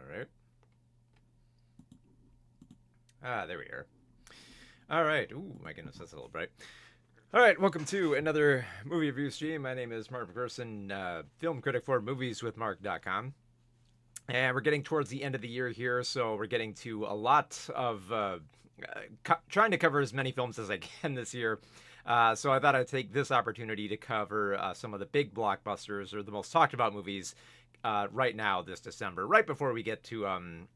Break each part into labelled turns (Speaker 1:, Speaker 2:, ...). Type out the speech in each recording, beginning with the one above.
Speaker 1: right. There we are. All right. Ooh, my goodness, that's a little bright. All right, welcome to another movie review stream. My name is Mark McPherson, film critic for movieswithmark.com. And we're getting towards the end of the year here, so we're getting to a lot of trying to cover as many films as I can this year. So I thought I'd take this opportunity to cover some of the big blockbusters or the most talked about movies right now this December, right before we get to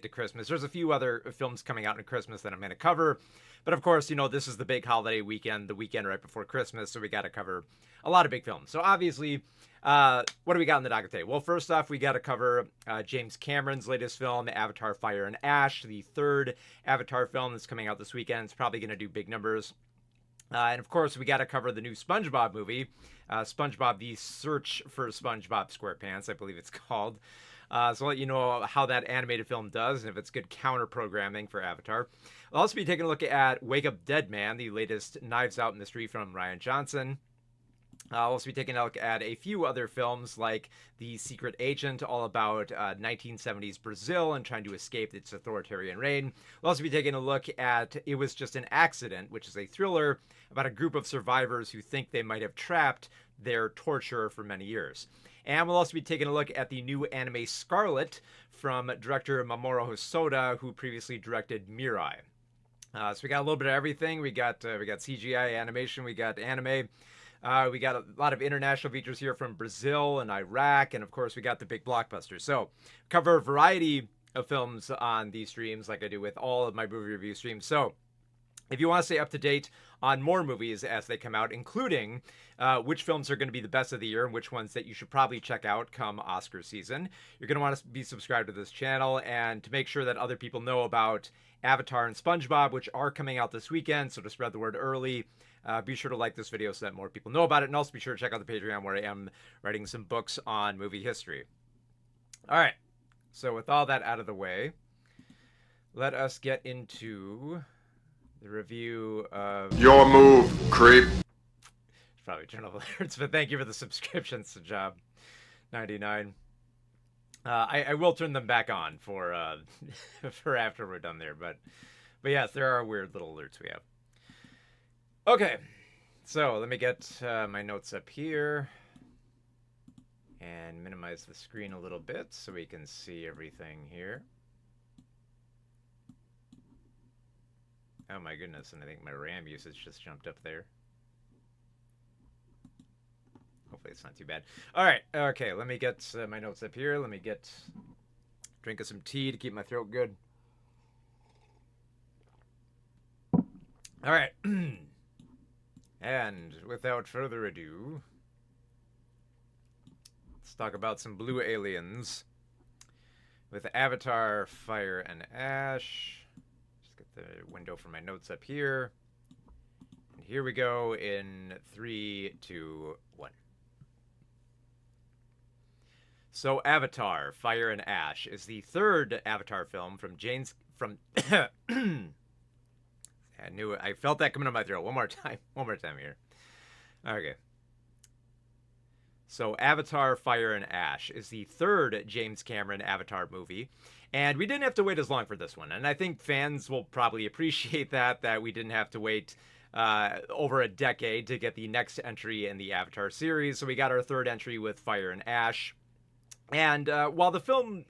Speaker 1: Christmas. There's a few other films coming out in Christmas that I'm going to cover. But of course, you know, this is the big holiday weekend, the weekend right before Christmas, so we got to cover a lot of big films. So obviously, what do we got in the docket today? Well, first off, we got to cover James Cameron's latest film, Avatar: Fire and Ash, the third Avatar film that's coming out this weekend. It's probably going to do big numbers. And of course, we got to cover the new Spongebob movie, SpongeBob: The Search for SpongeBob SquarePants, I believe it's called. So I'll let you know how that animated film does and if it's good counter programming for Avatar. I'll also be taking a look at Wake Up Dead Man, the latest Knives Out mystery from Rian Johnson. I'll also be taking a look at a few other films like The Secret Agent, all about 1970s Brazil and trying to escape its authoritarian reign. We'll also be taking a look at It Was Just an Accident, which is a thriller about a group of survivors who think they might have trapped their torturer for many years. And we'll also be taking a look at the new anime Scarlet from director Mamoru Hosoda, who previously directed Mirai. So we got a little bit of everything. We got CGI animation, we got anime. We got a lot of international features here from Brazil and Iraq, and of course we got the big blockbusters. So cover a variety of films on these streams like I do with all of my movie review streams. So if you want to stay up to date on more movies as they come out, including which films are going to be the best of the year and which ones that you should probably check out come Oscar season, you're going to want to be subscribed to this channel. And to make sure that other people know about Avatar and SpongeBob, which are coming out this weekend, so to spread the word early, be sure to like this video so that more people know about it. And also be sure to check out the Patreon where I am writing some books on movie history. All right, so with all that out of the way, let us get into the review of...
Speaker 2: Your move, creep.
Speaker 1: Should probably turn off alerts, but thank you for the subscriptions to Job 99. I will turn them back on for for after we're done there, but yes, there are weird little alerts we have. Okay, so let me get my notes up here and minimize the screen a little bit so we can see everything here. Oh my goodness, and I think my RAM usage just jumped up there. Hopefully it's not too bad. All right, okay, let me get my notes up here. Let me get drink of some tea to keep my throat good. All right, and without further ado, let's talk about some blue aliens with Avatar: Fire and Ash. Get the window for my notes up here. And here we go in 3, 2, 1. So Avatar: Fire and Ash is the third Avatar film from I knew it. I felt that coming to my throat. One more time here. Okay. So Avatar: Fire and Ash is the third James Cameron Avatar movie. And we didn't have to wait as long for this one. And I think fans will probably appreciate that we didn't have to wait over a decade to get the next entry in the Avatar series. So we got our third entry with Fire and Ash. And while the film,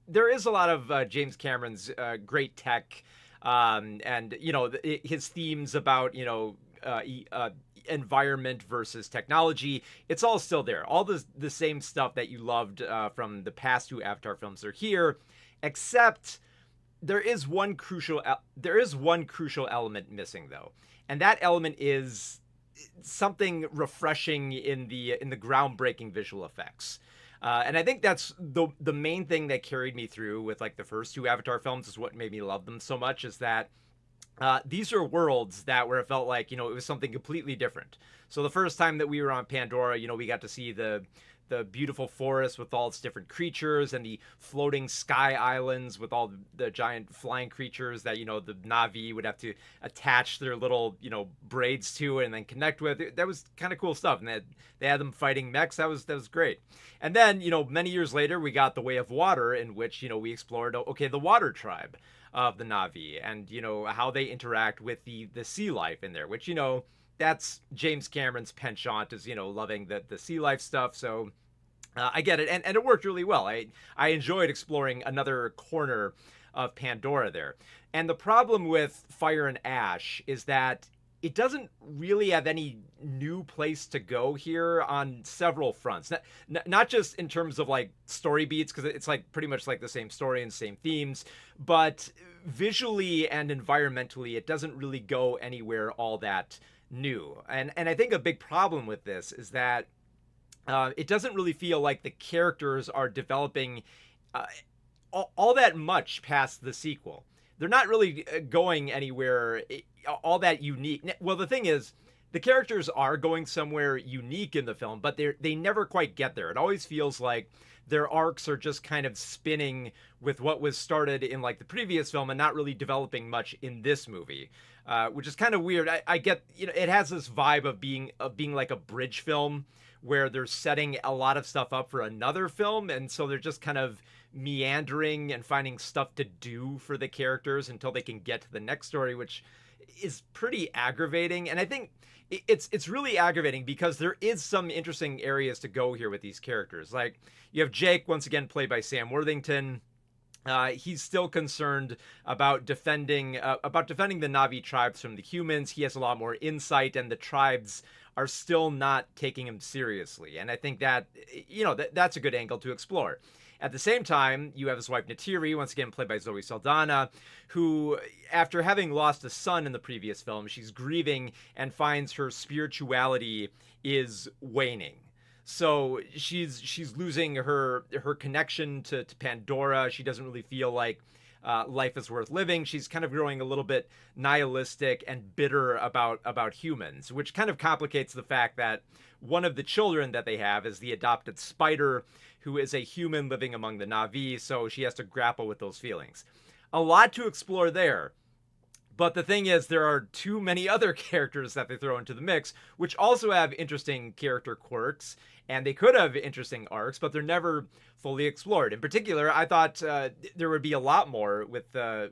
Speaker 1: there is a lot of James Cameron's great tech and, you know, his themes about, you know, environment versus technology, it's all still there. All the same stuff that you loved from the past two Avatar films are here, except there is one crucial element missing though, and that element is something refreshing in the groundbreaking visual effects. And I think that's the main thing that carried me through with like the first two Avatar films, is what made me love them so much, is that these are worlds that where it felt like, you know, it was something completely different. So the first time that we were on Pandora, you know, we got to see the the beautiful forest with all its different creatures, and the floating sky islands with all the giant flying creatures that, the Na'vi would have to attach their little, braids to and then connect with. That was kind of cool stuff. And they had them fighting mechs. That was great. And then, many years later, we got The Way of Water, in which, we explored, okay, the water tribe of the Na'vi, and, how they interact with the sea life in there, which, that's James Cameron's penchant, is, loving the sea life stuff. So I get it. And it worked really well. I enjoyed exploring another corner of Pandora there. And the problem with Fire and Ash is that it doesn't really have any new place to go here on several fronts. Not just in terms of like story beats, because it's like pretty much like the same story and same themes, but visually and environmentally, it doesn't really go anywhere all that new. And I think a big problem with this is that it doesn't really feel like the characters are developing all that much past the sequel. They're not really going anywhere all that unique. Well, the thing is, the characters are going somewhere unique in the film, but they never quite get there. It always feels like their arcs are just kind of spinning with what was started in like the previous film and not really developing much in this movie, which is kind of weird. I get, it has this vibe of being like a bridge film where they're setting a lot of stuff up for another film, and so they're just kind of meandering and finding stuff to do for the characters until they can get to the next story, which is pretty aggravating. And I think it's really aggravating because there is some interesting areas to go here with these characters. Like, you have Jake, once again played by Sam Worthington. He's still concerned about defending the Na'vi tribes from the humans. He has a lot more insight, and the tribes are still not taking him seriously. And I think that, that's a good angle to explore. At the same time, you have his wife Neytiri, once again played by Zoe Saldana, who, after having lost a son in the previous film, she's grieving and finds her spirituality is waning. So she's losing her connection to Pandora. She doesn't really feel like life is worth living. She's kind of growing a little bit nihilistic and bitter about humans, which kind of complicates the fact that one of the children that they have is the adopted spider, who is a human living among the Na'vi, so she has to grapple with those feelings. A lot to explore there. But the thing is, there are too many other characters that they throw into the mix, which also have interesting character quirks, and they could have interesting arcs, but they're never fully explored. In particular, I thought there would be a lot more with their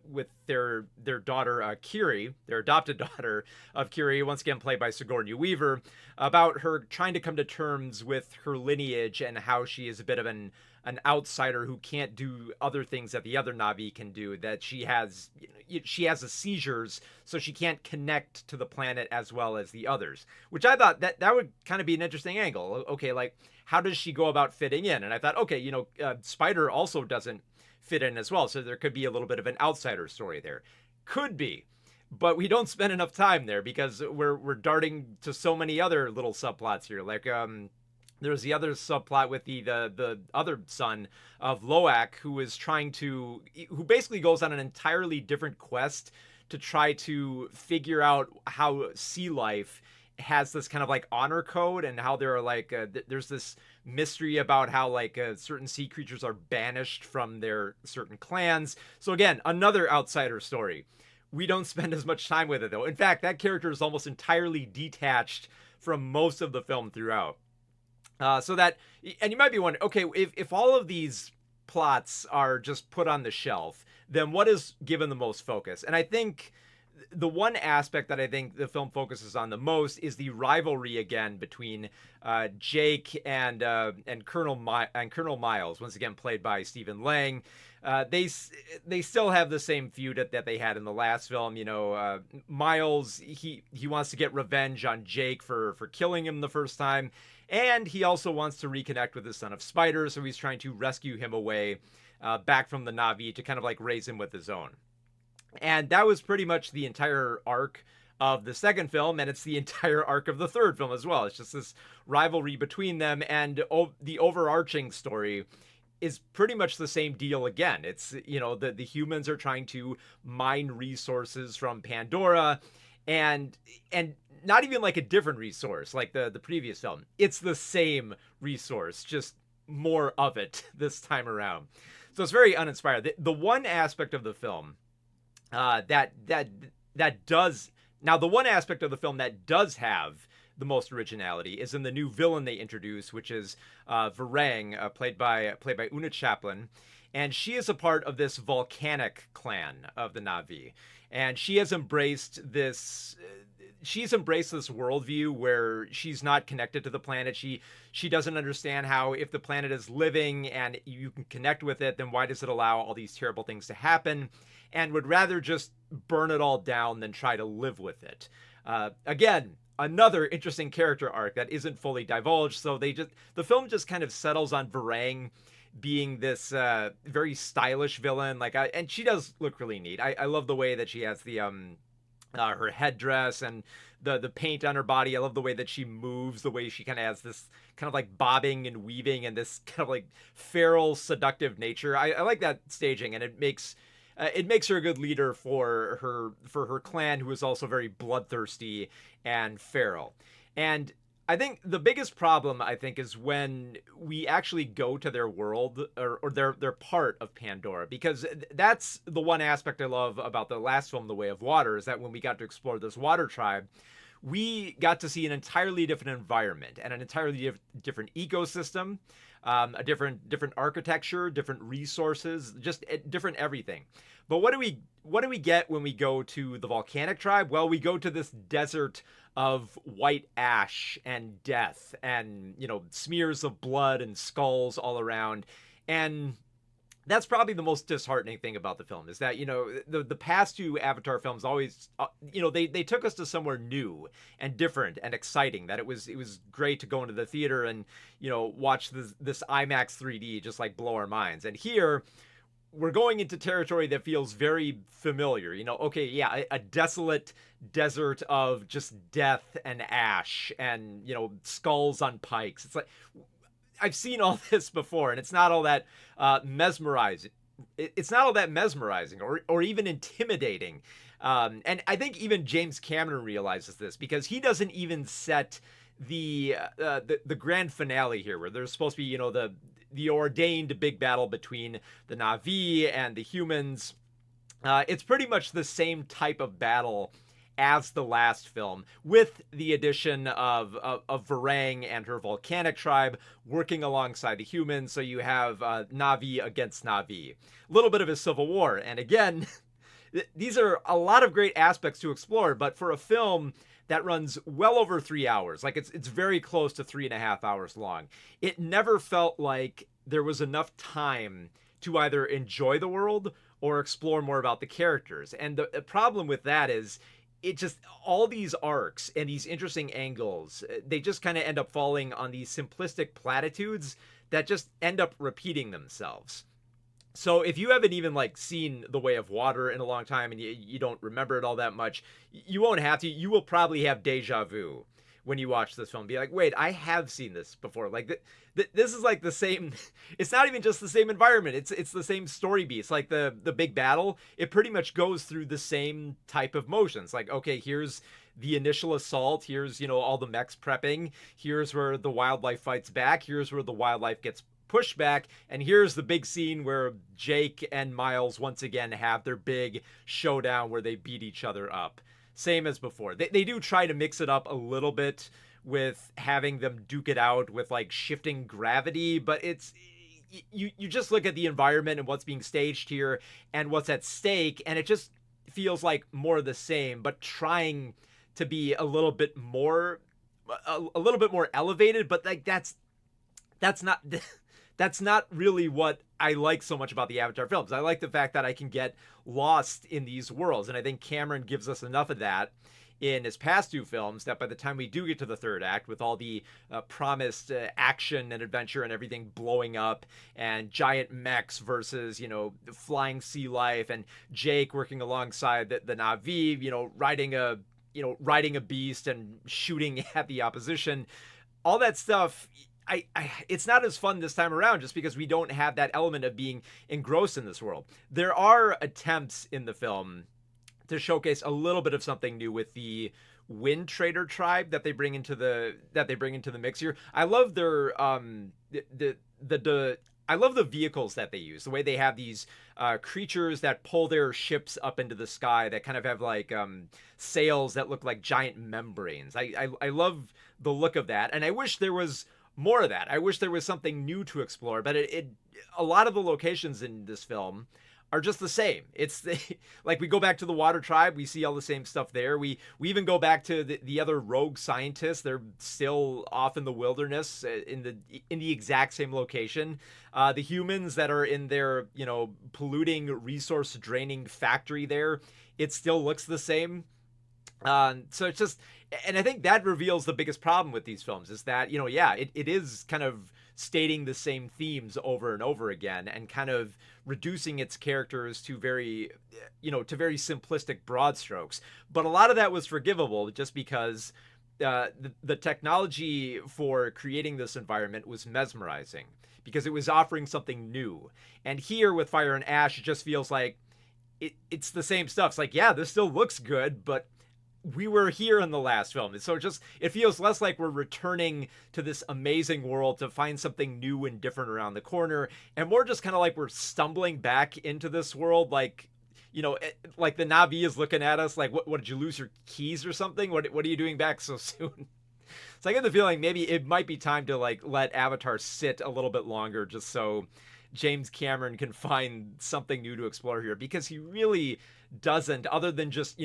Speaker 1: daughter, Kiri, their adopted daughter of Kiri, once again played by Sigourney Weaver, about her trying to come to terms with her lineage and how she is a bit of an outsider who can't do other things that the other Na'vi can do, that she has the seizures, so she can't connect to the planet as well as the others, which I thought that would kind of be an interesting angle. Okay, like, how does she go about fitting in? And I thought, okay, Spider also doesn't fit in as well, so there could be a little bit of an outsider story there. Could be. But we don't spend enough time there because we're darting to so many other little subplots here. Like, there's the other subplot with the other son of Loak, who basically goes on an entirely different quest to try to figure out how sea life has this kind of like honor code, and how there are like there's this mystery about how like certain sea creatures are banished from their certain clans. So again, another outsider story. We don't spend as much time with it though. In fact, that character is almost entirely detached from most of the film throughout. So that, and you might be wondering, okay, if all of these plots are just put on the shelf, then what is given the most focus? And I think the one aspect that I think the film focuses on the most is the rivalry again between Jake and Colonel Miles, once again played by Stephen Lang. They still have the same feud that they had in the last film. Miles, he wants to get revenge on Jake for killing him the first time. And he also wants to reconnect with his son of Spider, so he's trying to rescue him away back from the Na'vi to kind of like raise him with his own. And that was pretty much the entire arc of the second film, and it's the entire arc of the third film as well. It's just this rivalry between them, and the overarching story is pretty much the same deal again. It's, the humans are trying to mine resources from Pandora, and not even like a different resource like the previous film. It's the same resource, just more of it this time around. So it's very uninspired. The one aspect of the film that does now the one aspect of the film that does have the most originality is in the new villain they introduce, which is Varang, played by Una Chaplin, and she is a part of this volcanic clan of the Na'vi, and she has embraced this. She's embraced this worldview where she's not connected to the planet. She doesn't understand how, if the planet is living and you can connect with it, then why does it allow all these terrible things to happen? And would rather just burn it all down than try to live with it. Again, another interesting character arc that isn't fully divulged. So the film just kind of settles on Varang being this very stylish villain. And she does look really neat. I love the way that she has the her headdress and the paint on her body. I love the way that she moves, the way she kind of has this kind of like bobbing and weaving and this kind of like feral, seductive nature. I like that staging, and it makes her a good leader for her clan, who is also very bloodthirsty and feral. And I think the biggest problem, is when we actually go to their world, or they're part of Pandora, because that's the one aspect I love about the last film, The Way of Water, is that when we got to explore this water tribe, we got to see an entirely different environment and an entirely different ecosystem, a different architecture, different resources, just different everything. But what do we get when we go to the volcanic tribe? Well, we go to this desert of white ash and death and, smears of blood and skulls all around. And that's probably the most disheartening thing about the film, is that, the past two Avatar films always, they took us to somewhere new and different and exciting, that it was great to go into the theater and, watch this IMAX 3D just like blow our minds. And here we're going into territory that feels very familiar. Okay, yeah, a desolate desert of just death and ash and, skulls on pikes. It's like, I've seen all this before, and it's not all that mesmerizing. It's not all that mesmerizing or even intimidating. And I think even James Cameron realizes this, because he doesn't even set the grand finale here, where there's supposed to be, the ordained big battle between the Na'vi and the humans. It's pretty much the same type of battle as the last film, with the addition of Varang and her volcanic tribe working alongside the humans. So you have Na'vi against Na'vi. A little bit of a civil war. And again, these are a lot of great aspects to explore, but for a film that runs well over 3 hours, like it's very close to 3.5 hours long, it never felt like there was enough time to either enjoy the world or explore more about the characters. And the problem with that is, it just, all these arcs and these interesting angles, they just kind of end up falling on these simplistic platitudes that just end up repeating themselves. So if you haven't even seen The Way of Water in a long time, and you don't remember it all that much, you won't have to. You will probably have deja vu when you watch this film. Be like, wait, I have seen this before. This is the same. It's not even just the same environment. It's the same story beats. Like the big battle, it pretty much goes through the same type of motions. Like, okay, here's the initial assault. Here's, all the mechs prepping. Here's where the wildlife fights back. Here's where the wildlife gets pushed back. And here's the big scene where Jake and Miles once again have their big showdown where they beat each other up. Same as before. They do try to mix it up a little bit with having them duke it out with shifting gravity, but it's you just look at the environment and what's being staged here and what's at stake, and it just feels like more of the same, but trying to be a little bit more elevated. But that's not really what I like so much about the Avatar films. I like the fact that I can get lost in these worlds, and I think Cameron gives us enough of that in his past two films that by the time we do get to the third act, with all the promised action and adventure and everything blowing up and giant mechs versus, flying sea life, and Jake working alongside the Na'vi, riding a beast and shooting at the opposition, all that stuff, it's not as fun this time around, just because we don't have that element of being engrossed in this world. There are attempts in the film to showcase a little bit of something new with the Wind Trader tribe that they bring into the mix here. I love their the I love the vehicles that they use. The way they have these creatures that pull their ships up into the sky that kind of have like sails that look like giant membranes. I love the look of that, and I wish there was more of that. I wish there was something new to explore, but a lot of the locations in this film are just the same. Like we go back to the Water Tribe, we see all the same stuff there. We even go back to the other rogue scientists. They're still off in the wilderness in the exact same location. The humans that are in their polluting, resource draining factory there, it still looks the same. So it's just, and I think that reveals the biggest problem with these films is that, it is kind of stating the same themes over and over again and kind of reducing its characters to very simplistic broad strokes. But a lot of that was forgivable just because the technology for creating this environment was mesmerizing because it was offering something new. And here with Fire and Ash, it just feels like it's the same stuff. It's like, yeah, this still looks good, but we were here in the last film. And so it feels less like we're returning to this amazing world to find something new and different around the corner, and more just kind of like we're stumbling back into this world. Like, like the Na'vi is looking at us like, what did you lose your keys or something? What are you doing back so soon? So I get the feeling maybe it might be time to like let Avatar sit a little bit longer just so James Cameron can find something new to explore here, because he really doesn't, other than just,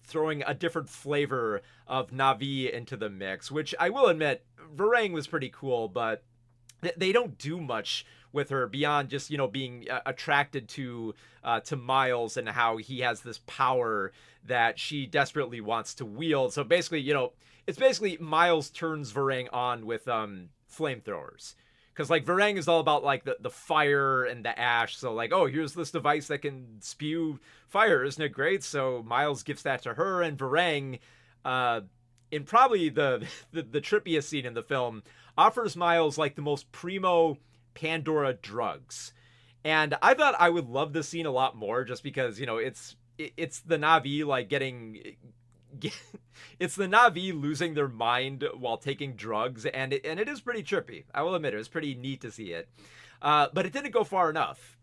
Speaker 1: throwing a different flavor of Na'vi into the mix, which I will admit, Varang was pretty cool, but they don't do much with her beyond just, being attracted to Miles and how he has this power that she desperately wants to wield. So basically, it's basically Miles turns Varang on with flamethrowers. Because, like, Varang is all about, like, the fire and the ash. So, like, oh, here's this device that can spew fire. Isn't it great? So Miles gives that to her. And Varang, in probably the trippiest scene in the film, offers Miles, like, the most primo Pandora drugs. And I thought I would love this scene a lot more just because, it's the Na'vi, like, it's the Na'vi losing their mind while taking drugs, and it is pretty trippy. I will admit, it was pretty neat to see it, but it didn't go far enough.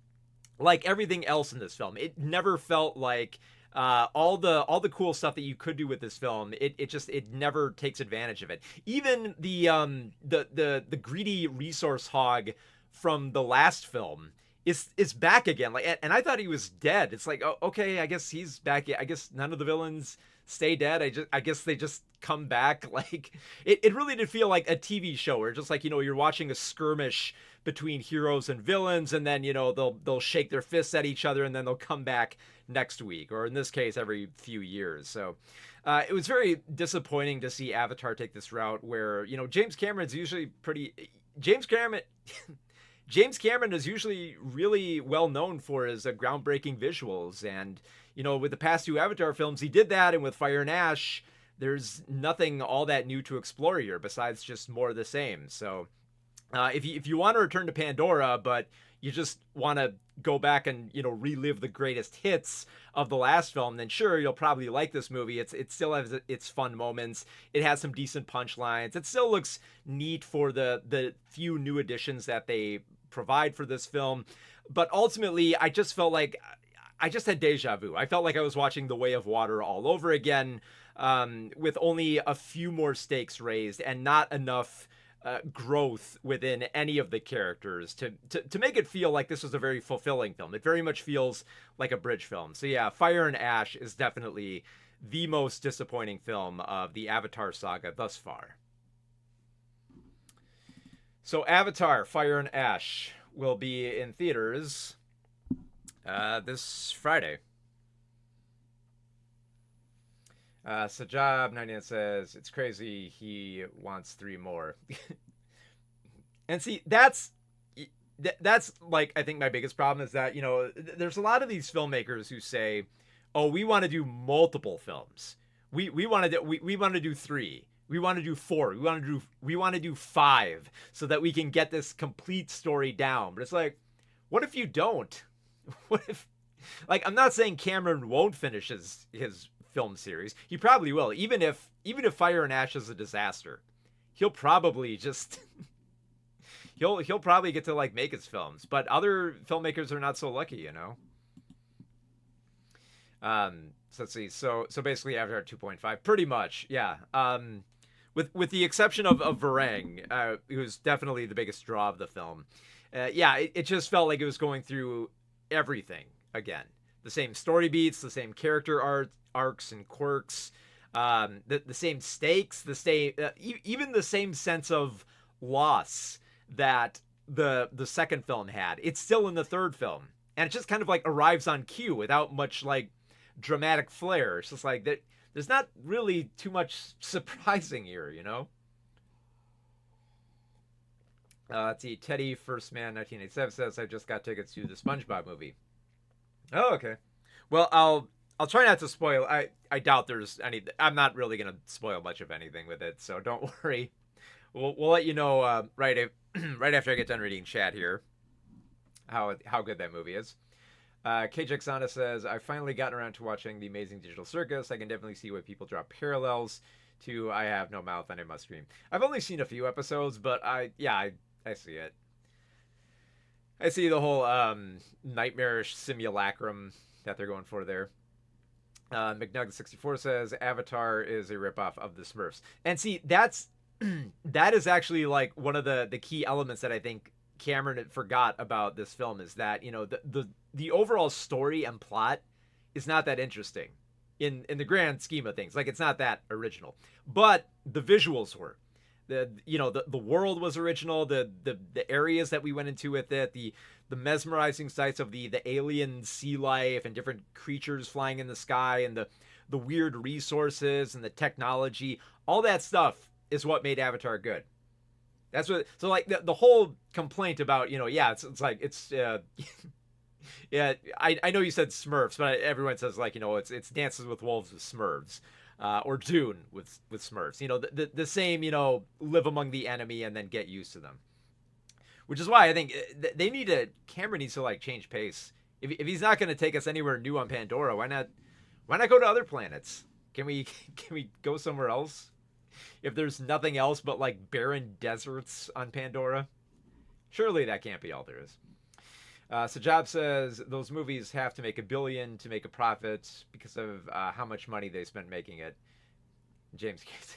Speaker 1: Like everything else in this film, it never felt like all the cool stuff that you could do with this film. It never takes advantage of it. Even the greedy resource hog from the last film is back again. Like, and I thought he was dead. It's like, oh, okay, I guess he's back. I guess none of the villains stay dead. I guess they just come back. Like it really did feel like a TV show where just like, you're watching a skirmish between heroes and villains, and then, they'll shake their fists at each other and then they'll come back next week, or in this case, every few years. So it was very disappointing to see Avatar take this route where, James Cameron is usually really well known for his groundbreaking visuals. And, with the past two Avatar films, he did that. And with Fire and Ash, there's nothing all that new to explore here besides just more of the same. So if you want to return to Pandora, but you just want to go back and, relive the greatest hits of the last film, then sure, you'll probably like this movie. It still has its fun moments. It has some decent punchlines. It still looks neat for the few new additions that they provide for this film. But ultimately, I just felt like I just had deja vu. I felt like I was watching The Way of Water all over again, with only a few more stakes raised and not enough growth within any of the characters to make it feel like this was a very fulfilling film. It very much feels like a bridge film. So yeah, Fire and Ash is definitely the most disappointing film of the Avatar saga thus far. So Avatar, Fire and Ash will be in theaters this Friday. Sajab99 says, it's crazy he wants 3 more. And see, that's like, I think my biggest problem is that, there's a lot of these filmmakers who say, oh, we want to do multiple films. We want to do 3. We want to do 4. We want to do 5 so that we can get this complete story down. But it's like, what if you don't? What Like, I'm not saying Cameron won't finish his film series. He probably will. Even if Fire and Ash is a disaster, he'll probably just he'll probably get to like make his films. But other filmmakers are not so lucky, you know. So let's see. So basically Avatar 2.5, pretty much, yeah. With the exception of Varang, who's definitely the biggest draw of the film. Yeah, it just felt like it was going through everything again. The same story beats, the same character arcs and quirks, the same stakes, the same even the same sense of loss that the second film had. It's still in the third film, and it just kind of like arrives on cue without much like dramatic flair. It's just like that. There's not really too much surprising here, you know. Let's see. Teddy First Man 1987 says I just got tickets to the SpongeBob movie. Oh, okay. Well, I'll try not to spoil. I doubt there's any. I'm not really gonna spoil much of anything with it, so don't worry. We'll let you know right after I get done reading chat here how good that movie is. KJXana says, I've finally gotten around to watching The Amazing Digital Circus. I can definitely see why people draw parallels to I Have No Mouth and I Must Scream. I've only seen a few episodes, but I see it. I see the whole nightmarish simulacrum that they're going for there. McNugget64 says, Avatar is a ripoff of the Smurfs. And see, that is actually like one of the key elements that I think Cameron forgot about this film is that, you know, the overall story and plot is not that interesting in the grand scheme of things. Like, it's not that original, but the visuals were. The world was original. The areas that we went into with it, the mesmerizing sights of the alien sea life and different creatures flying in the sky and the weird resources and the technology, all that stuff is what made Avatar good. That's what. So like the whole complaint about, you know, yeah, it's like it's yeah. I know you said Smurfs, but everyone says like, you know, it's Dances with Wolves with Smurfs. Or Dune with Smurfs, you know, the same, you know, live among the enemy and then get used to them, which is why I think Cameron needs to like change pace. If he's not going to take us anywhere new on Pandora, why not go to other planets? Can we go somewhere else? If there's nothing else but like barren deserts on Pandora, surely that can't be all there is. Sajab says those movies have to make $1 billion to make a profit because of how much money they spent making it. James Casey,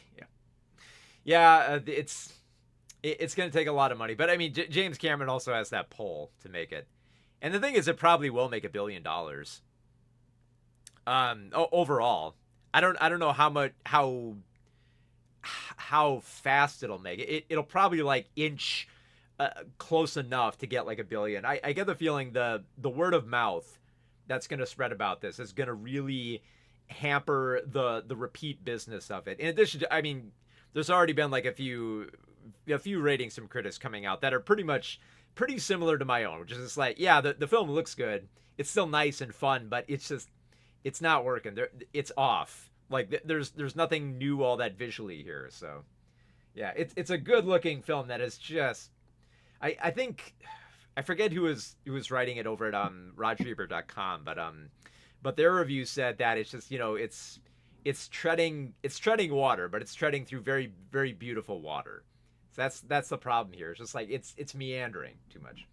Speaker 1: yeah, it's going to take a lot of money, but I mean, James Cameron also has that pull to make it, and the thing is, it probably will make $1 billion. Overall, I don't know how fast it'll make it. It'll probably like inch. Close enough to get like $1 billion. I get the feeling the word of mouth that's going to spread about this is going to really hamper the repeat business of it. In addition to, I mean, there's already been like a few ratings from critics coming out that are pretty similar to my own, which is just like, yeah, the film looks good. It's still nice and fun, but it's not working. It's off. Like there's nothing new all that visually here. So yeah, it's a good looking film that is just. I think I forget who was writing it over at rogerebert.com, but their review said that it's just, you know, it's treading water, but it's treading through very, very beautiful water. So that's the problem here. It's just like it's meandering too much.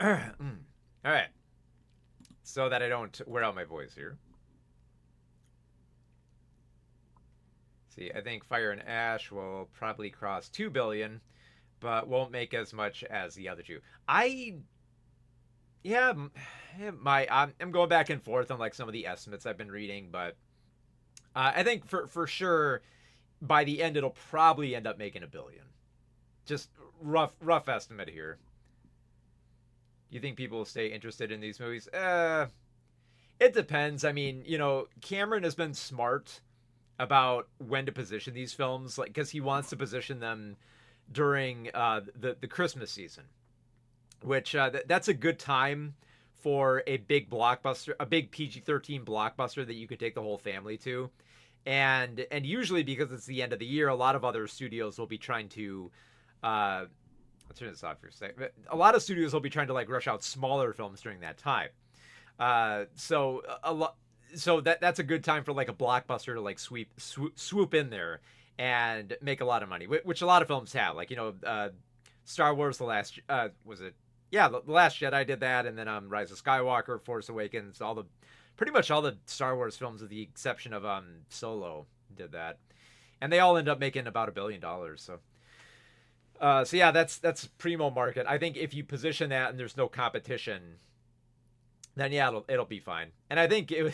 Speaker 1: All right. So that I don't wear out my voice here. See, I think Fire and Ash will probably cross 2 billion, but won't make as much as the other two. I'm going back and forth on like some of the estimates I've been reading, but I think for sure by the end it'll probably end up making $1 billion. Just rough estimate here. You think people will stay interested in these movies? It depends. I mean, you know, Cameron has been smart about when to position these films, like, because he wants to position them during the Christmas season, which that's a good time for a big blockbuster, a big PG-13 blockbuster that you could take the whole family to, and usually because it's the end of the year, a lot of other studios will be trying to turn this off for a second. A lot of studios will be trying to like rush out smaller films during that time. So a lot. So that's a good time for like a blockbuster to like swoop in there and make a lot of money, which a lot of films have. Like Star Wars: The Last was it? Yeah, the Last Jedi did that, and then Rise of Skywalker, Force Awakens, pretty much all the Star Wars films, with the exception of Solo, did that, and they all end up making about $1 billion. So yeah, that's primo market. I think if you position that and there's no competition, then yeah, it'll be fine. And I think it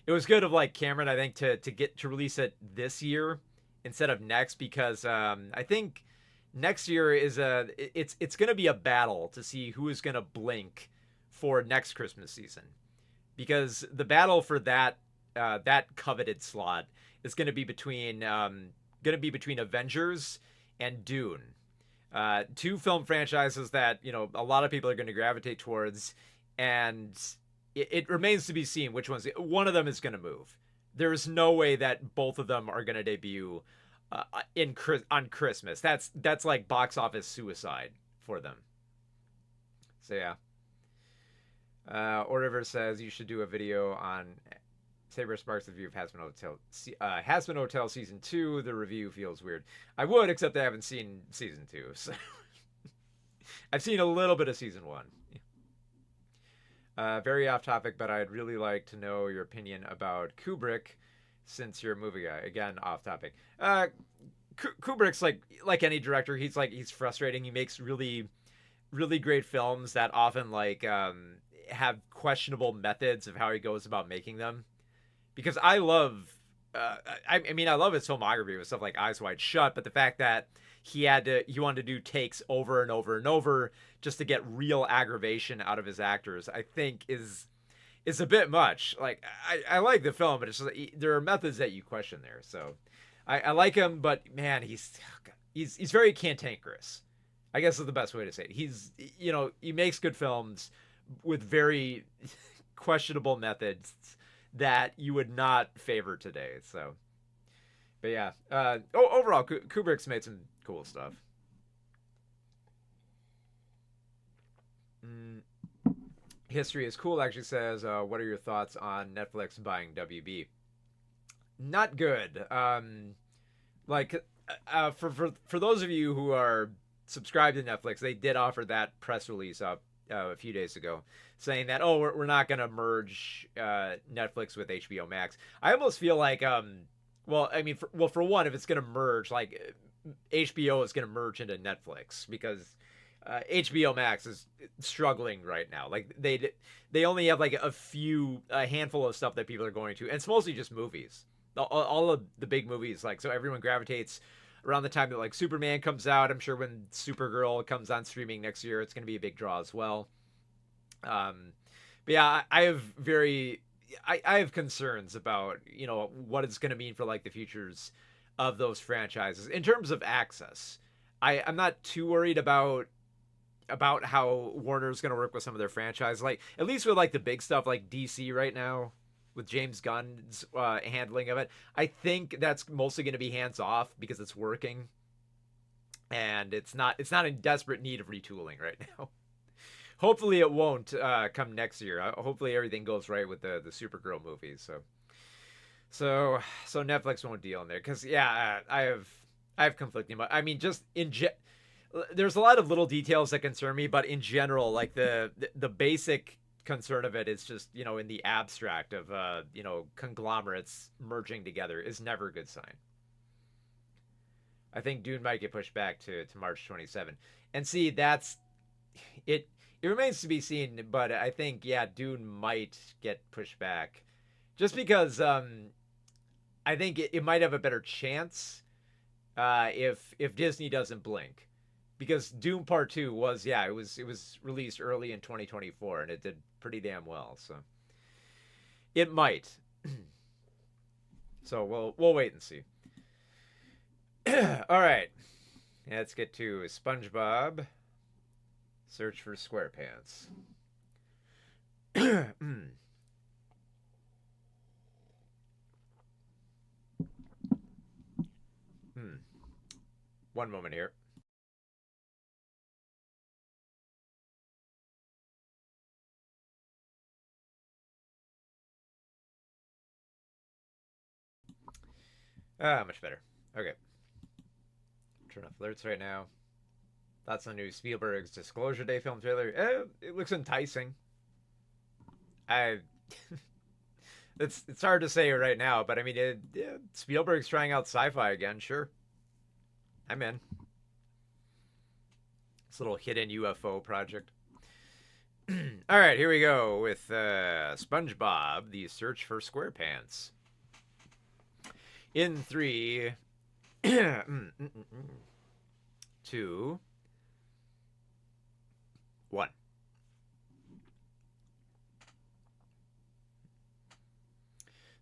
Speaker 1: was good of like Cameron, I think, to get to release it this year instead of next, because I think next year it's going to be a battle to see who is going to blink for next Christmas season, because the battle for that coveted slot is going to be between Avengers and Dune, two film franchises that a lot of people are going to gravitate towards, and it remains to be seen which one of them is going to move. There is no way that both of them are going to debut on Christmas. That's like box office suicide for them. So yeah. Or River says you should do a video on Saber Sparks' review of Hazbin Hotel season 2. The review feels weird. I would, except I haven't seen season 2. So I've seen a little bit of season 1. Very off topic, but I'd really like to know your opinion about Kubrick, since you're a movie guy. Again, off topic. Kubrick's like any director. He's frustrating. He makes really, really great films that often have questionable methods of how he goes about making them. Because I love, I love his filmography with stuff like Eyes Wide Shut, but the fact that he wanted to do takes over and over and over just to get real aggravation out of his actors, I think is a bit much. Like I like the film, but it's just, there are methods that you question there. So I like him, but man, he's very cantankerous, I guess is the best way to say it. He makes good films with very questionable methods that you would not favor today. So, but yeah, overall, Kubrick's made some cool stuff. History is Cool actually says, what are your thoughts on Netflix buying WB? Not good. For those of you who are subscribed to Netflix, they did offer that press release up a few days ago, saying that we're not going to merge Netflix with HBO Max. I almost feel like for one, if it's going to merge, like HBO is going to merge into Netflix, because HBO Max is struggling right now. Like they only have like a handful of stuff that people are going to, and it's mostly just movies. All of the big movies, so everyone gravitates around the time that like Superman comes out. I'm sure when Supergirl comes on streaming next year, it's going to be a big draw as well. But yeah, I have concerns about what it's going to mean for like the futures of those franchises in terms of access. I'm not too worried about how Warner's going to work with some of their franchises, like at least with like the big stuff like DC right now, with James Gunn's handling of it. I think that's mostly going to be hands off because it's working, and it's not in desperate need of retooling right now. Hopefully it won't come next year. Hopefully everything goes right with the Supergirl movies. So Netflix won't deal in there, because yeah, I have conflicting. But I mean, just there's a lot of little details that concern me, but in general, like the basic concern of it is just in the abstract of conglomerates merging together is never a good sign. I think Dune might get pushed back to March 27. And see, that's it. It remains to be seen, but I think Dune might get pushed back, just because I think it might have a better chance if Disney doesn't blink. Because Doom Part 2 was it was released early in 2024, and it did pretty damn well. So it might. So we'll wait and see. All right, let's get to Spongebob. Search for SquarePants. One moment here. Ah, much better. Okay. Turn off alerts right now. That's a new Spielberg's Disclosure Day film trailer. It looks enticing. I. It's hard to say right now, but I mean, Spielberg's trying out sci-fi again. Sure, I'm in. This little hidden UFO project. All right, here we go with SpongeBob: The Search for SquarePants. In 3, 2, 1.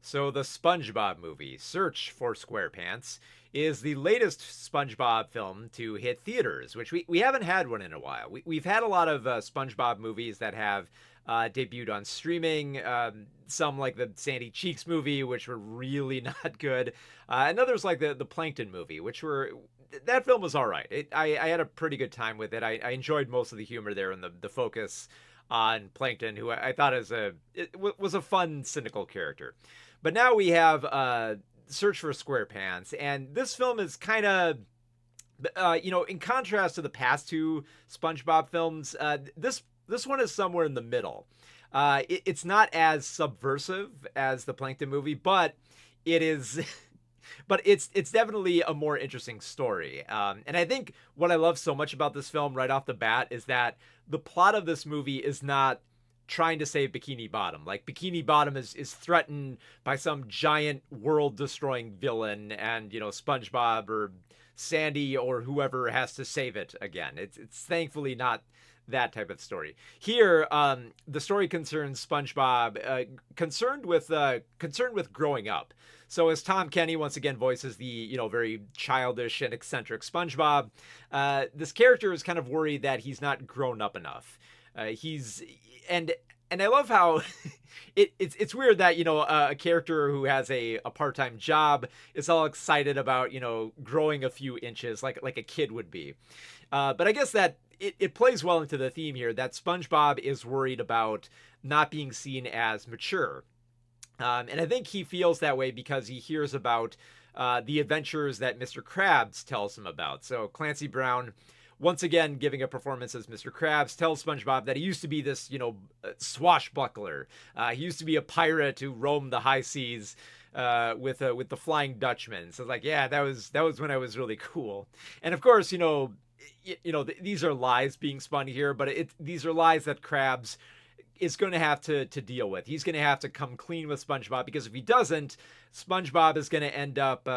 Speaker 1: So the SpongeBob movie, Search for SquarePants, is the latest SpongeBob film to hit theaters, which we haven't had one in a while. We've had a lot of SpongeBob movies that have debuted on streaming, some like the Sandy Cheeks movie, which were really not good, and others like the Plankton movie, which were... That film was all right. I had a pretty good time with it. I enjoyed most of the humor there and the focus on Plankton, who I thought was a fun, cynical character. But now we have Search for SquarePants, and this film is kind of, in contrast to the past two SpongeBob films, this one is somewhere in the middle. It's not as subversive as the Plankton movie, but it is... But it's definitely a more interesting story. And I think what I love so much about this film right off the bat is that the plot of this movie is not trying to save Bikini Bottom. Like, Bikini Bottom is threatened by some giant world-destroying villain, and, SpongeBob or Sandy or whoever has to save it again. It's thankfully not that type of story. Here, the story concerns SpongeBob concerned with growing up. So as Tom Kenny once again voices the, very childish and eccentric SpongeBob, this character is kind of worried that he's not grown up enough. And I love how it's weird that, a character who has a part-time job is all excited about, growing a few inches like a kid would be. But I guess that it plays well into the theme here that SpongeBob is worried about not being seen as mature. And I think he feels that way because he hears about the adventures that Mr. Krabs tells him about. So Clancy Brown, once again giving a performance as Mr. Krabs, tells SpongeBob that he used to be this, swashbuckler. He used to be a pirate who roamed the high seas with the Flying Dutchman. So it's like, yeah, that was when I was really cool. And of course, these are lies being spun here, but these are lies that Krabs is going to have to deal with. He's going to have to come clean with SpongeBob, because if he doesn't, SpongeBob is going to end up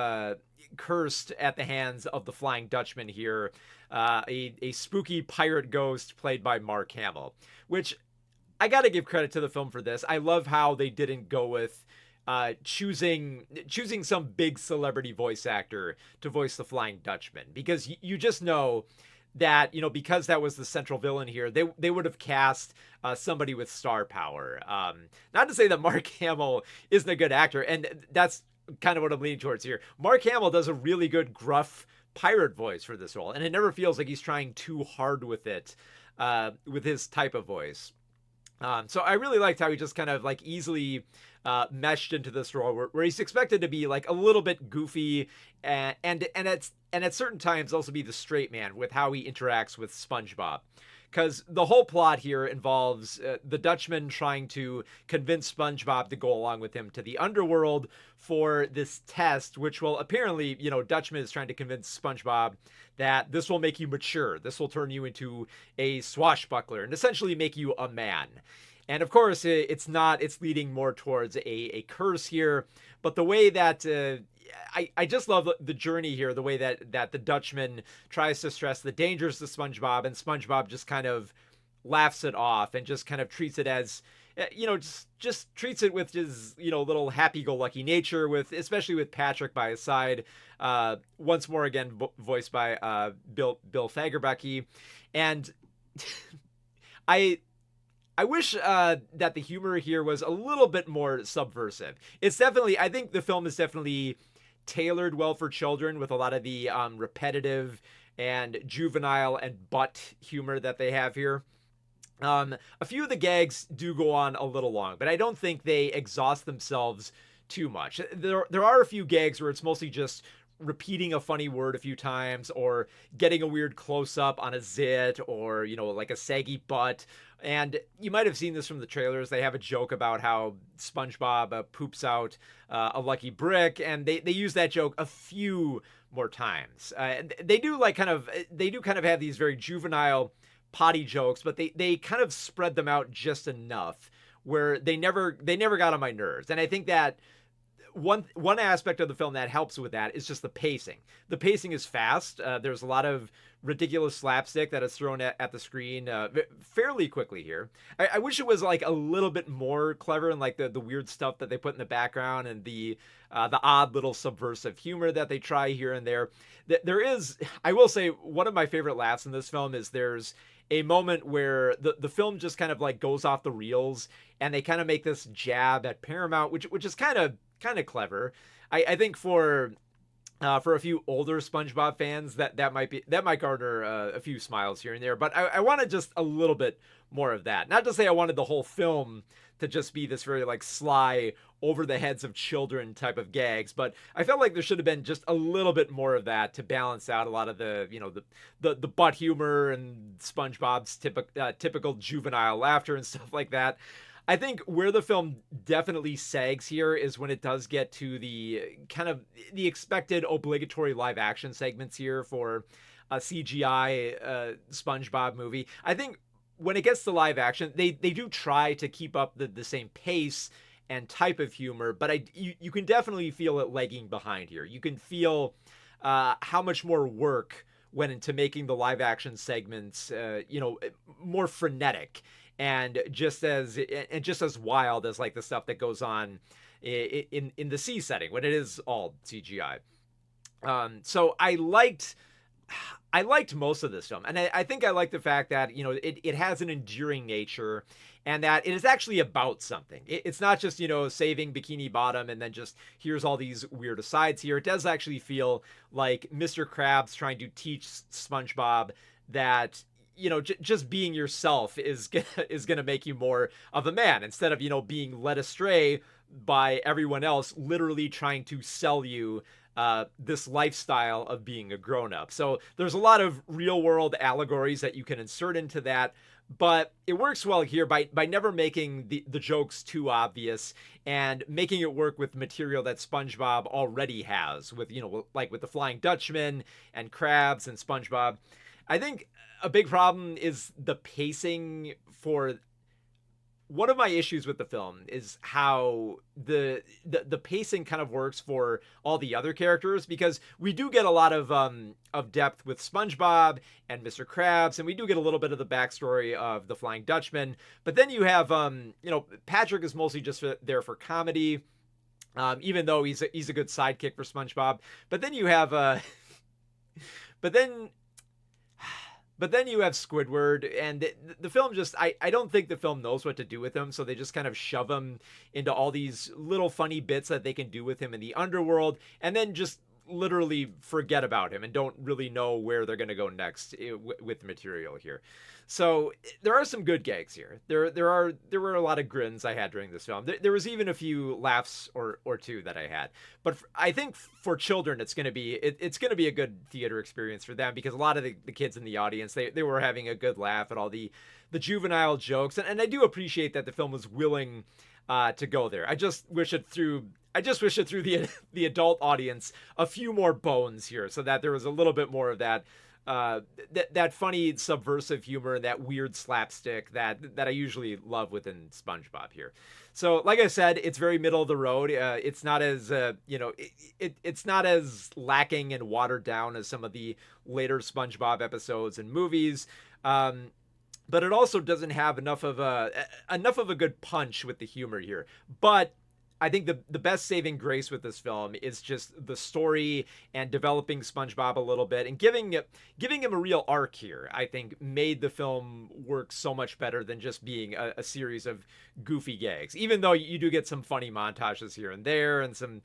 Speaker 1: cursed at the hands of the Flying Dutchman here, a spooky pirate ghost played by Mark Hamill, which I got to give credit to the film for this. I love how they didn't go with choosing some big celebrity voice actor to voice the Flying Dutchman, because you just know that, because that was the central villain here, they would have cast somebody with star power. Not to say that Mark Hamill isn't a good actor, and that's kind of what I'm leaning towards here. Mark Hamill does a really good gruff pirate voice for this role, and it never feels like he's trying too hard with it, with his type of voice. So I really liked how he just kind of like easily meshed into this role where he's expected to be like a little bit goofy and at certain times also be the straight man with how he interacts with SpongeBob. Because the whole plot here involves the Dutchman trying to convince SpongeBob to go along with him to the underworld for this test, which will apparently, Dutchman is trying to convince SpongeBob that this will make you mature. This will turn you into a swashbuckler and essentially make you a man. And of course, it's leading more towards a curse here. But the way that I just love the journey here, the way that the Dutchman tries to stress the dangers to SpongeBob, and SpongeBob just kind of laughs it off and just kind of treats it as, just treats it with his, little happy-go-lucky nature, especially with Patrick by his side, once more again voiced by Bill Fagerbakke. And I wish that the humor here was a little bit more subversive. I think the film is definitely tailored well for children with a lot of the repetitive and juvenile and butt humor that they have here. A few of the gags do go on a little long, but I don't think they exhaust themselves too much. There are a few gags where it's mostly just repeating a funny word a few times or getting a weird close up on a zit or, like a saggy butt. And you might have seen this from the trailers. They have a joke about how SpongeBob poops out a lucky brick, and they use that joke a few more times. They do kind of have these very juvenile potty jokes, but they kind of spread them out just enough where they never got on my nerves. And I think that one aspect of the film that helps with that is just the pacing. The pacing is fast. There's a lot of ridiculous slapstick that is thrown at the screen fairly quickly here. I wish it was like a little bit more clever and like the weird stuff that they put in the background and the odd little subversive humor that they try here and there. There is, I will say, one of my favorite laughs in this film is there's a moment where the film just kind of like goes off the reels and they kind of make this jab at Paramount, which is kind of clever. I think for a few older SpongeBob fans that might garner a few smiles here and there, but I wanted just a little bit more of that. Not to say I wanted the whole film to just be this very like sly, over the heads of children type of gags, but I felt like there should have been just a little bit more of that to balance out a lot of the the butt humor and SpongeBob's typical juvenile laughter and stuff like that. I think where the film definitely sags here is when it does get to the kind of the expected obligatory live action segments here for a CGI SpongeBob movie. I think when it gets to live action, they do try to keep up the same pace and type of humor, but you can definitely feel it lagging behind here. You can feel how much more work went into making the live action segments, more frenetic and just as wild as like the stuff that goes on in the sea setting when it is all CGI. So I liked most of this film, and I think I like the fact that it has an enduring nature, and that it is actually about something. It's not just saving Bikini Bottom and then just here's all these weird asides here. It does actually feel like Mr. Krabs trying to teach SpongeBob that just being yourself is gonna make you more of a man, instead of being led astray by everyone else literally trying to sell you this lifestyle of being a grown-up. So there's a lot of real-world allegories that you can insert into that, but it works well here by never making the jokes too obvious and making it work with material that SpongeBob already has with like with the Flying Dutchman and Krabs and SpongeBob. I think a big problem is the pacing. For one of my issues with the film is how the pacing kind of works for all the other characters, because we do get a lot of depth with SpongeBob and Mr. Krabs, and we do get a little bit of the backstory of the Flying Dutchman. But then you have Patrick is mostly just there for comedy, even though he's a good sidekick for SpongeBob. But then you have But then you have Squidward, and the film just, I don't think the film knows what to do with him, so they just kind of shove him into all these little funny bits that they can do with him in the underworld, and then just literally forget about him and don't really know where they're going to go next with the material here. So there are some good gags here. There were a lot of grins I had during this film. There was even a few laughs or two that I had. But I think for children, it's going to be a good theater experience for them, because a lot of the kids in the audience, they were having a good laugh at all the juvenile jokes, and I do appreciate that the film was willing to go there. I just wish it threw the adult audience a few more bones here, so that there was a little bit more of that funny subversive humor and that weird slapstick that I usually love within SpongeBob here. So like I said, it's very middle of the road. It's not as it's not as lacking and watered down as some of the later SpongeBob episodes and movies. But it also doesn't have enough of a good punch with the humor here. But I think the best saving grace with this film is just the story and developing SpongeBob a little bit and giving him a real arc here. I think made the film work so much better than just being a series of goofy gags. Even though you do get some funny montages here and there and some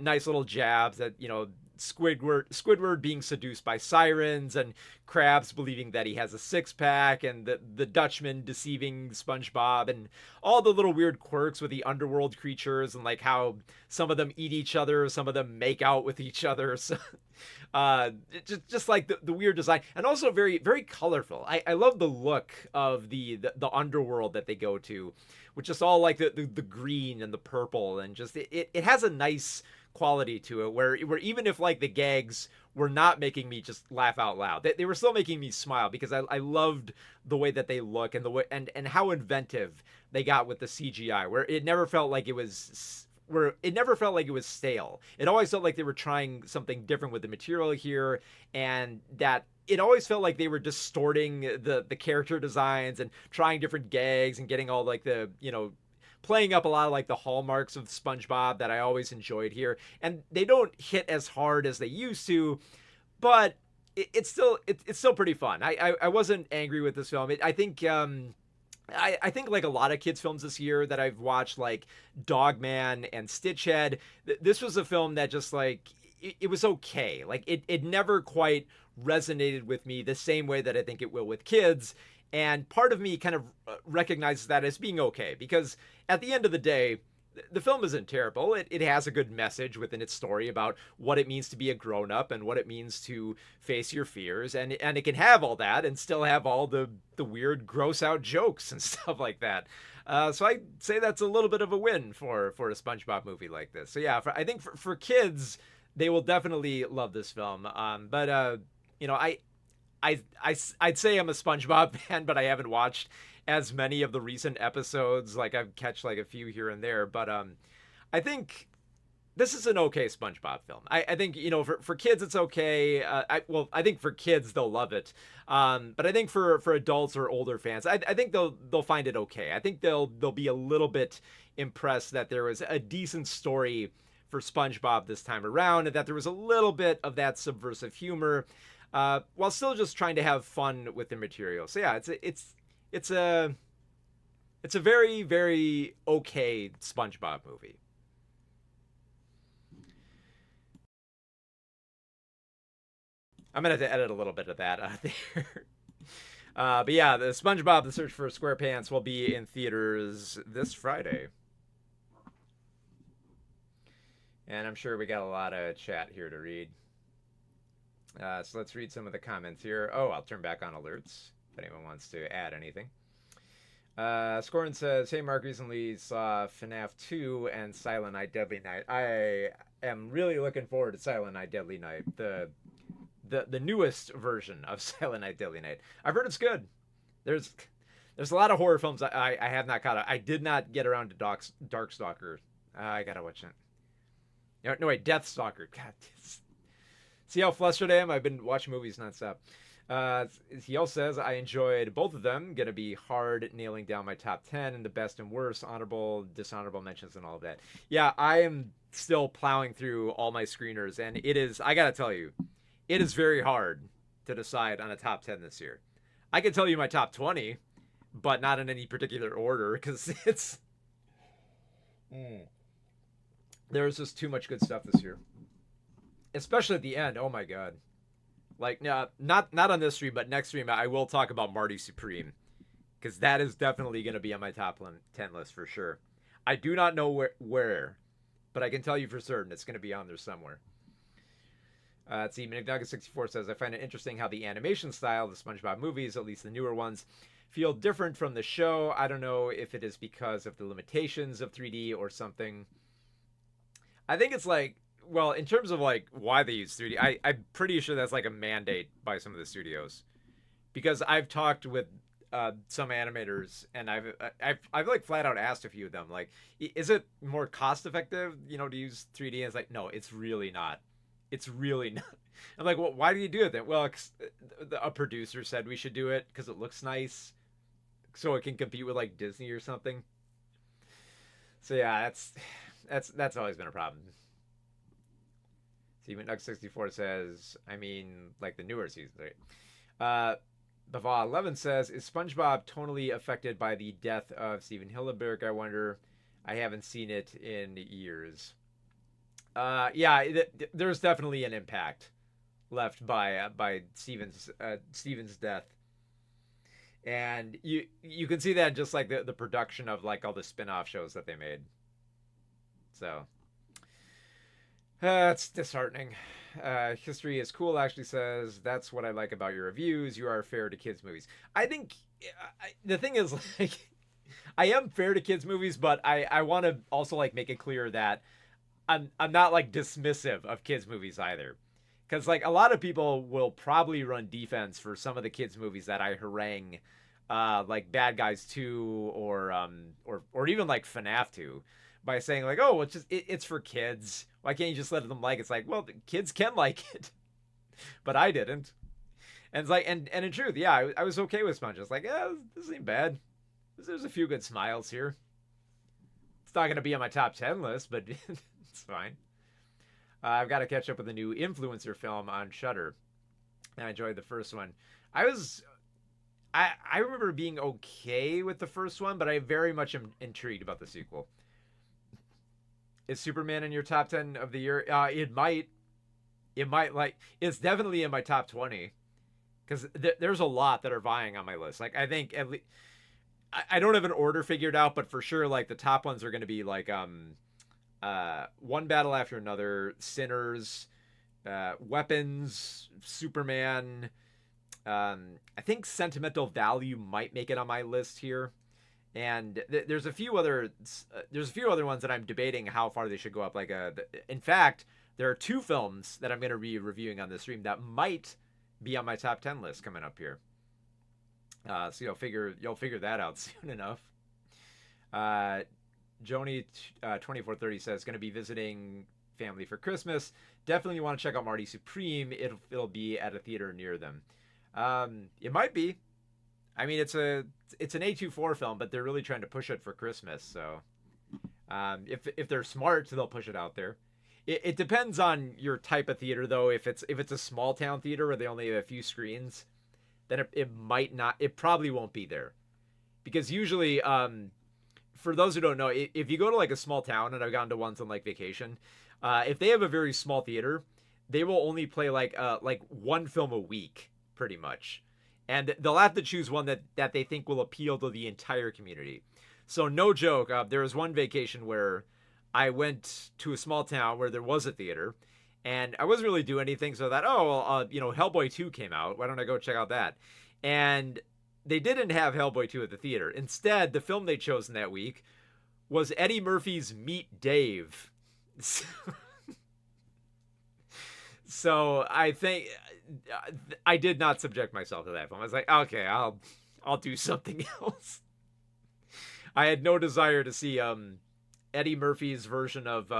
Speaker 1: nice little jabs at Squidward being seduced by sirens, and Krabs believing that he has a six-pack, and the Dutchman deceiving SpongeBob, and all the little weird quirks with the underworld creatures, and like how some of them eat each other, some of them make out with each other. So, just like the weird design, and also very very colorful. I love the look of the underworld that they go to, which is all like the green and the purple, and just it has a nice quality to it where even if like the gags were not making me just laugh out loud, they were still making me smile, because I loved the way that they look, and the way and how inventive they got with the CGI, where it never felt like it was stale. It always felt like they were trying something different with the material here, and that it always felt like they were distorting the character designs and trying different gags and getting all like the, playing up a lot of like the hallmarks of SpongeBob that I always enjoyed here. And they don't hit as hard as they used to, but it's still pretty fun. I wasn't angry with this film. I think I think like a lot of kids films this year that I've watched, like Dogman and Stitchhead, this was a film that just like it was okay. Like it never quite resonated with me the same way that I think it will with kids. And part of me kind of recognizes that as being okay, because at the end of the day, the film isn't terrible. It has a good message within its story about what it means to be a grown-up and what it means to face your fears. And it can have all that and still have all the weird, gross-out jokes and stuff like that. So I'd say that's a little bit of a win for a SpongeBob movie like this. So yeah, I think for kids, they will definitely love this film. But I'd say I'm a SpongeBob fan, but I haven't watched as many of the recent episodes. Like I've catch like a few here and there, but I think this is an okay SpongeBob film. I think for kids it's okay. I think for kids they'll love it, but I think for adults or older fans, I think they'll find it okay. I think they'll be a little bit impressed that there was a decent story for SpongeBob this time around, and that there was a little bit of that subversive humor, while still just trying to have fun with the material. So yeah, it's a very, very okay SpongeBob movie. I'm gonna have to edit a little bit of that out there. But yeah, the SpongeBob: The Search for SquarePants will be in theaters this Friday. And I'm sure we got a lot of chat here to read. So let's read some of the comments here. Oh, I'll turn back on alerts if anyone wants to add anything. Scorin says, "Hey Mark, recently saw FNAF 2 and Silent Night Deadly Night. I am really looking forward to Silent Night Deadly Night, the newest version of Silent Night Deadly Night. I've heard it's good. There's a lot of horror films I have not caught. I did not get around to Darkstalker. I gotta watch it. No wait, Deathstalker. God, see how flustered I am? I've been watching movies nonstop." He also says, "I enjoyed both of them. Gonna be hard nailing down my top 10 and the best and worst, honorable, dishonorable mentions, and all of that." Yeah, I am still plowing through all my screeners, and it is, I gotta tell you, it is very hard to decide on a top 10 this year. I can tell you my top 20, but not in any particular order, because it's... There's just too much good stuff this year. Especially at the end, oh my god. Like, no, not on this stream, but next stream I will talk about Marty Supreme, because that is definitely going to be on my top 10 list for sure. I do not know where, but I can tell you for certain it's going to be on there somewhere. Let's see, McNugget64 says, "I find it interesting how the animation style of the SpongeBob movies, at least the newer ones, feel different from the show. I don't know if it is because of the limitations of 3D or something." I think it's like, well, in terms of like why they use 3D, I'm pretty sure that's like a mandate by some of the studios, because I've talked with some animators, and I've like flat out asked a few of them, like, is it more cost effective, to use 3D? And it's like, no, it's really not. It's really not. I'm like, well, why do you do it then? Well, a producer said we should do it because it looks nice, so it can compete with like Disney or something. So yeah, that's always been a problem. Steven Nuck64 says, I mean, like the newer seasons, right? Bava 11 says, "Is SpongeBob tonally affected by the death of Steven Hillenburg? I wonder. I haven't seen it in years." Yeah, there's definitely an impact left by Steven's death, and you can see that just like the production of like all the spin-off shows that they made. So it's disheartening. History is cool actually says that's what I like about your reviews. You are fair to kids movies. I think the thing is like I am fair to kids movies, but I want to also like make it clear that I'm not like dismissive of kids movies either. Because like a lot of people will probably run defense for some of the kids movies that I harangue, like Bad Guys 2 or even like FNAF 2, by saying like, oh, it's for kids. Why can't you just let them like it? It's like, well, the kids can like it, but I didn't. And it's like, and in truth, yeah, I was okay with Sponge. I was like, yeah, this ain't bad. There's a few good smiles here. It's not gonna be on my top 10 list, but it's fine. I've got to catch up with a new influencer film on Shudder. And I enjoyed the first one. I remember being okay with the first one, but I very much am intrigued about the sequel. Is Superman in your top 10 of the year? It might like it's definitely in my top 20 because there's a lot that are vying on my list. Like I think at least I don't have an order figured out, but for sure like the top ones are going to be like One Battle After Another, Sinners, Weapons, Superman. I think Sentimental Value might make it on my list here, and there's a few other ones that I'm debating how far they should go up. Like, in fact, there are two films that I'm going to be reviewing on this stream that might be on my top 10 list coming up here. So you'll figure that out soon enough. Joni 2430 says going to be visiting family for Christmas. Definitely want to check out Marty Supreme. It'll be at a theater near them. It might be. I mean, it's an A24 film, but they're really trying to push it for Christmas. So if they're smart, they'll push it out there. It depends on your type of theater, though. If it's a small town theater where they only have a few screens, then it might not. It probably won't be there, because usually. For those who don't know, if you go to like a small town, and I've gone to ones on like vacation, if they have a very small theater, they will only play like one film a week, pretty much, and they'll have to choose one that they think will appeal to the entire community. So no joke, there was one vacation where I went to a small town where there was a theater, and I wasn't really doing anything, so I thought, Hellboy 2 came out. Why don't I go check out that? And they didn't have Hellboy 2 at the theater. Instead, the film they chose in that week was Eddie Murphy's Meet Dave. So I think I did not subject myself to that film. I was like, okay, I'll do something else. I had no desire to see Eddie Murphy's version of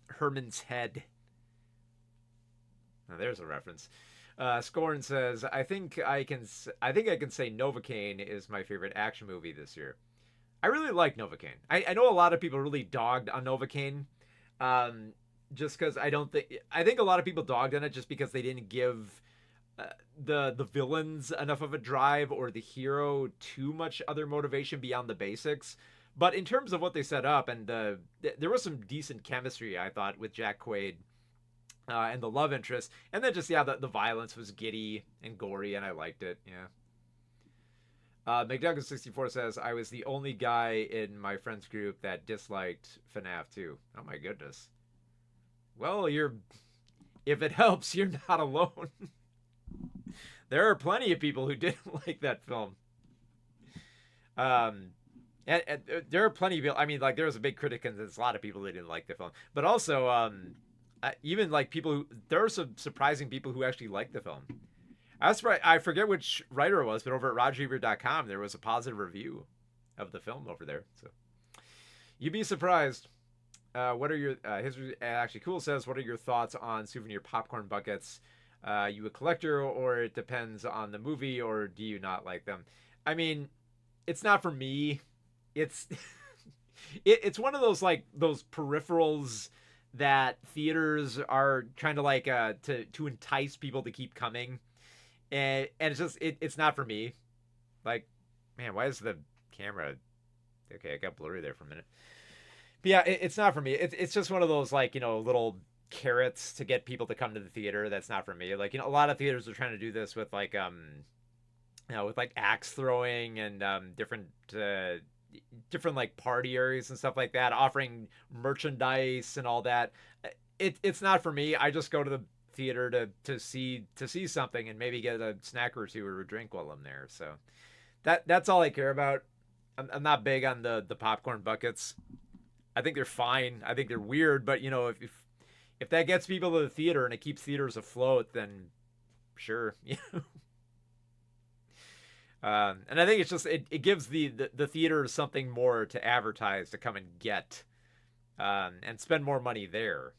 Speaker 1: Herman's Head. Now, there's a reference. Scorn says, I think I can say Novocaine is my favorite action movie this year. I really like Novocaine. I know a lot of people really dogged on Novocaine, just because I think a lot of people dogged on it just because they didn't give the villains enough of a drive or the hero too much other motivation beyond the basics. But in terms of what they set up, and there was some decent chemistry, I thought, with Jack Quaid. And the love interest, and then just the violence was giddy and gory, and I liked it. Yeah. McDougall64 says I was the only guy in my friends group that disliked FNAF 2. Oh my goodness. Well, if it helps, you're not alone. There are plenty of people who didn't like that film. And there are plenty of people. I mean, like there was a big critic, and there's a lot of people who didn't like the film, but also even like there are some surprising people who actually liked the film. I forget which writer it was, but over at rogerebert.com, there was a positive review of the film over there. So you'd be surprised. What are your history? Actually, Cool says, what are your thoughts on souvenir popcorn buckets? You a collector, or it depends on the movie, or do you not like them? I mean, it's not for me. It's it's one of those like those peripherals that theaters are trying to like to entice people to keep coming, and it's just it's not for me. Like, man, why is the camera okay? I got blurry there for a minute. But yeah, it's not for me. It's just one of those like little carrots to get people to come to the theater. That's not for me. Like, a lot of theaters are trying to do this with like with like axe throwing and different like party areas and stuff like that, offering merchandise and all that. It's not for me. I just go to the theater to see something and maybe get a snack or two or a drink while I'm there. So that's all I care about. I'm not big on the popcorn buckets. I think they're fine. I think they're weird, but if that gets people to the theater and it keeps theaters afloat, then sure. And I think it's just it gives the theater something more to advertise, to come and get, and spend more money there.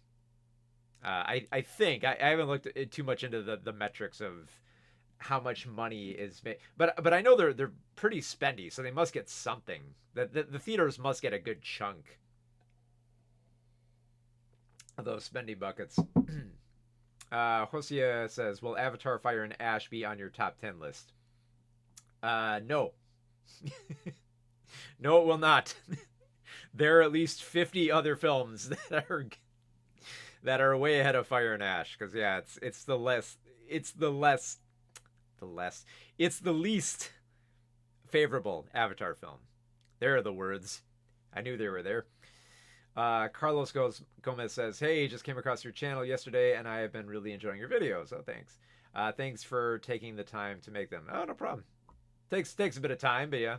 Speaker 1: I think I haven't looked too much into the metrics of how much money is made, but I know they're pretty spendy, so they must get something. The theaters must get a good chunk of those spendy buckets. Hosea says, "Will Avatar: Fire and Ash be on your top 10 list?" No. No, it will not. There are at least 50 other films that are way ahead of Fire and Ash. Because it's the least favorable Avatar film. There are the words. I knew they were there. Carlos Gomez says, "Hey, just came across your channel yesterday, and I have been really enjoying your videos. Oh, thanks. Thanks for taking the time to make them. Oh, no problem. Takes a bit of time, but yeah.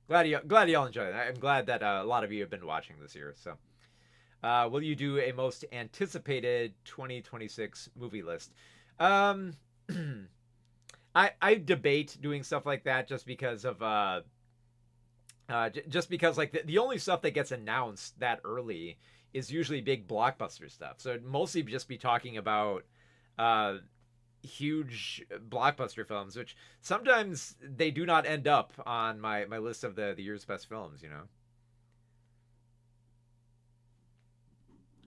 Speaker 1: Glad y'all enjoy it. I'm glad that a lot of you have been watching this year. So, will you do a most anticipated 2026 movie list?" I debate doing stuff like that just because of like the only stuff that gets announced that early is usually big blockbuster stuff. So it'd mostly just be talking about huge blockbuster films, which sometimes they do not end up on my list of the year's best films. Did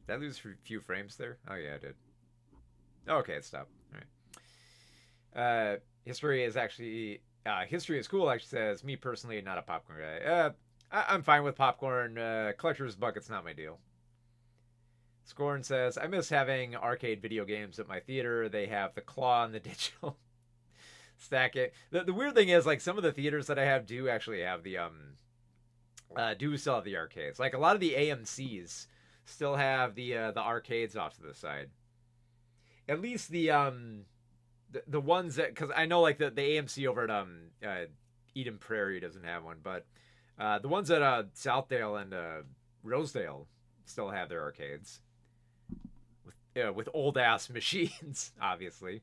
Speaker 1: I lose a few frames there? Oh yeah, I did. Okay, it stopped. All right. History is cool. Actually says, "Me personally, not a popcorn guy. I'm fine with popcorn. Collector's bucket's not my deal." Scorn says, "I miss having arcade video games at my theater. They have the claw and the digital stack it." The weird thing is, like, some of the theaters that I have do actually have the do still have the arcades. Like a lot of the AMCs still have the arcades off to the side. At least the ones that, because I know like the AMC over at Eden Prairie doesn't have one, but the ones at Southdale and Rosedale still have their arcades with old ass machines, obviously.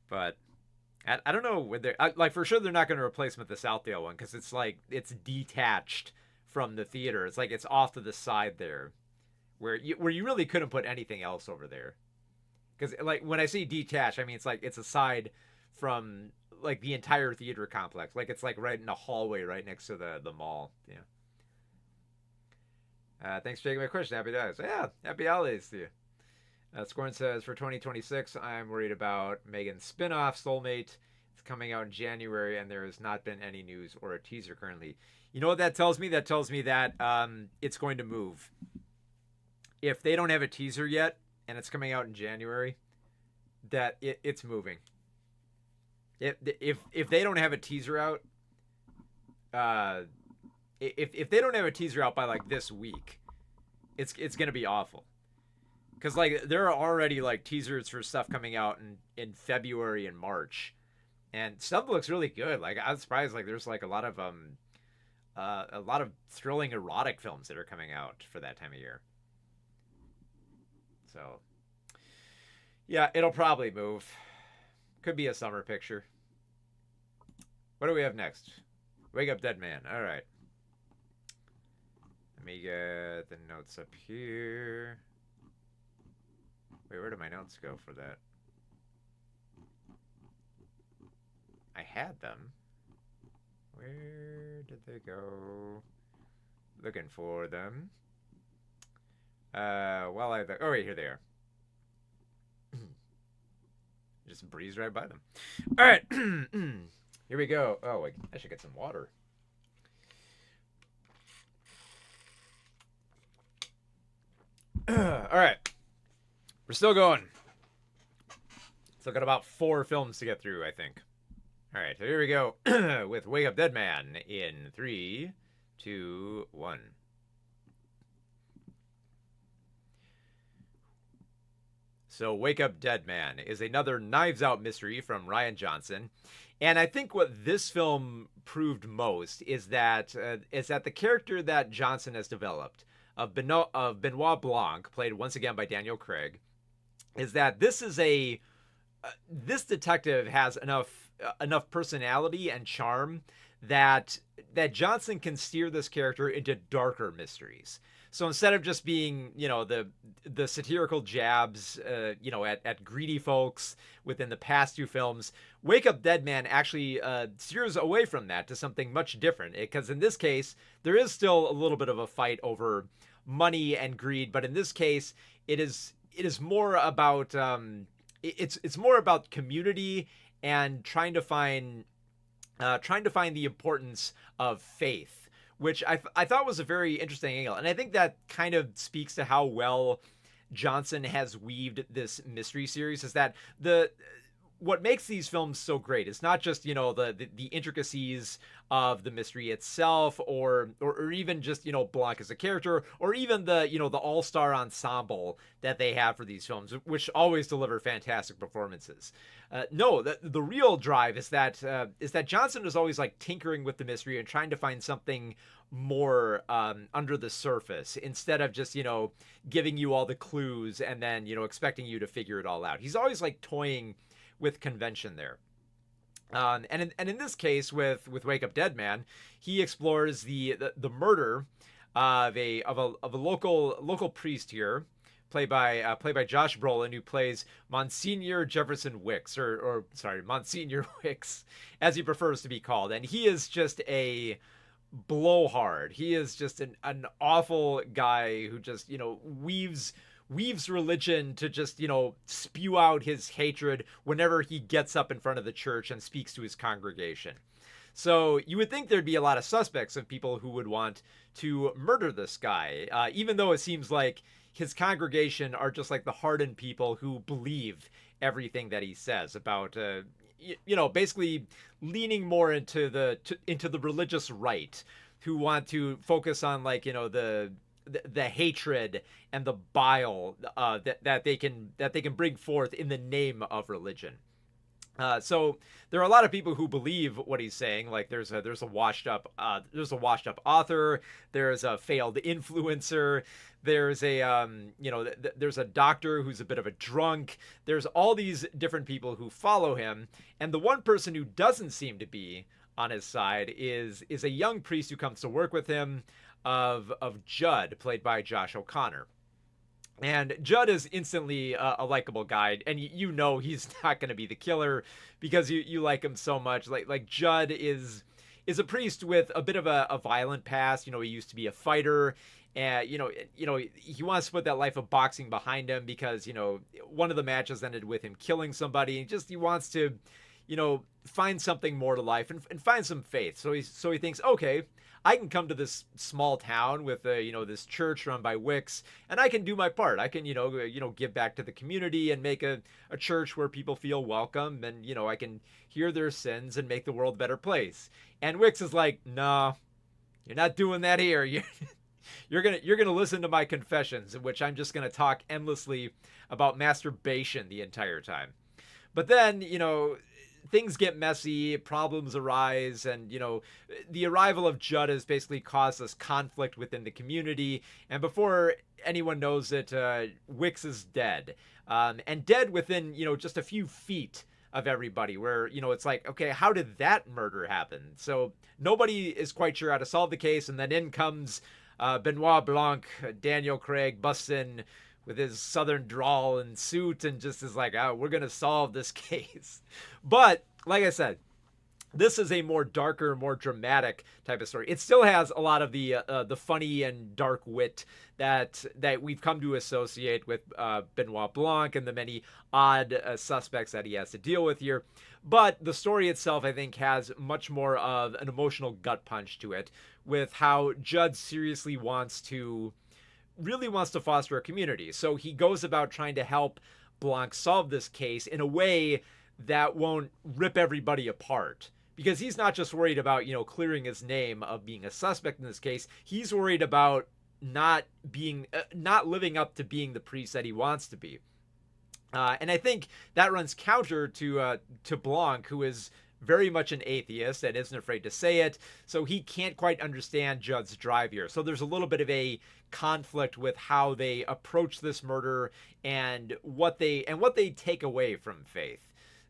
Speaker 1: But I don't know when they're like, for sure they're not going to replace them with the Southdale one, because it's like it's detached from the theater. It's like it's off to the side there, where you really couldn't put anything else over there. Because like when I say detached, I mean it's like it's aside from like the entire theater complex. Like it's like right in a hallway right next to the mall. Yeah. Thanks for taking my question. Happy days. Yeah, happy holidays to you. Scorn says, "For 2026, I'm worried about Megan's spin-off, Soulmate. It's coming out in January, and there has not been any news or a teaser currently." You know what that tells me? That tells me that it's going to move. If they don't have a teaser yet, and it's coming out in January, that it's moving. If they don't have a teaser out, if they don't have a teaser out by like this week, it's gonna be awful. Because like there are already like teasers for stuff coming out in February and March, and stuff looks really good. Like I was surprised. Like there's like a lot of thrilling erotic films that are coming out for that time of year. So yeah, it'll probably move. Could be a summer picture. What do we have next? Wake Up Dead Man. All right. Let me get the notes up here. Wait, where did my notes go for that? I had them. Where did they go? Looking for them. Oh wait, here they are. Just breeze right by them. All right. Here we go. Oh, wait, I should get some water. All right. We're still going. Still got about 4 films to get through, I think. All right, so here we go with Wake Up Dead Man in 3, 2, 1. So Wake Up Dead Man is another Knives Out mystery from Rian Johnson. And I think what this film proved most is that the character that Johnson has developed of Benoit Blanc, played once again by Daniel Craig, is that this detective has enough personality and charm that Johnson can steer this character into darker mysteries. So instead of just being, the satirical jabs, at greedy folks within the past 2 films, Wake Up Dead Man actually steers away from that to something much different. Because in this case, there is still a little bit of a fight over money and greed, but in this case, it is more about it's more about community and trying to find the importance of faith, which I thought was a very interesting angle. And I think that kind of speaks to how well Johnson has weaved this mystery series, is that what makes these films so great is not just, the intricacies of the mystery itself, or even just, Blanc as a character, or even the all-star ensemble that they have for these films, which always deliver fantastic performances. No, the real drive is that Johnson is always like tinkering with the mystery and trying to find something more under the surface, instead of just, giving you all the clues and then, expecting you to figure it all out. He's always like toying with convention there. And in this case, with Wake Up Dead Man, he explores the murder of a local priest here, played by Josh Brolin, who plays Monsignor Jefferson Wicks, or Monsignor Wicks, as he prefers to be called. And he is just a blowhard. He is just an awful guy who just, weaves religion to just, spew out his hatred whenever he gets up in front of the church and speaks to his congregation. So you would think there'd be a lot of suspects of people who would want to murder this guy, even though it seems like his congregation are just like the hardened people who believe everything that he says about, basically leaning more into the religious right, who want to focus on, like, the hatred and the bile that they can bring forth in the name of religion. So there are a lot of people who believe what he's saying. Like there's a washed up author, there's a failed influencer, there's a doctor who's a bit of a drunk. There's all these different people who follow him, and the one person who doesn't seem to be on his side is a young priest who comes to work with him, of Judd, played by Josh O'Connor. And Judd is instantly a likable guy, and he's not going to be the killer because you like him so much. Like Judd is a priest with a bit of a violent past. He used to be a fighter, and he wants to put that life of boxing behind him because one of the matches ended with him killing somebody. And he wants to find something more to life and find some faith. So he thinks, okay, I can come to this small town with this church run by Wicks, and I can do my part. I can give back to the community and make a church where people feel welcome, and I can hear their sins and make the world a better place. And Wicks is like, no, you're not doing that here. You're gonna listen to my confessions, in which I'm just gonna talk endlessly about masturbation the entire time. But then things get messy, problems arise, and the arrival of Judd has basically caused this conflict within the community. And before anyone knows it, Wicks is dead, and dead within just a few feet of everybody. Where it's like, okay, how did that murder happen? So nobody is quite sure how to solve the case, and then in comes Benoit Blanc, Daniel Craig, busts in with his southern drawl and suit, and just is like, oh, we're gonna solve this case. But like I said, this is a more darker, more dramatic type of story. It still has a lot of the funny and dark wit that we've come to associate with Benoit Blanc and the many odd suspects that he has to deal with here. But the story itself, I think, has much more of an emotional gut punch to it, with how Judd seriously wants to really wants to foster a community. So he goes about trying to help Blanc solve this case in a way that won't rip everybody apart. Because he's not just worried about, clearing his name of being a suspect in this case. He's worried about not living up to being the priest that he wants to be. And I think that runs counter to Blanc, who is very much an atheist and isn't afraid to say it. So he can't quite understand Judd's drive here. So there's a little bit of a conflict with how they approach this murder and what they take away from Faith.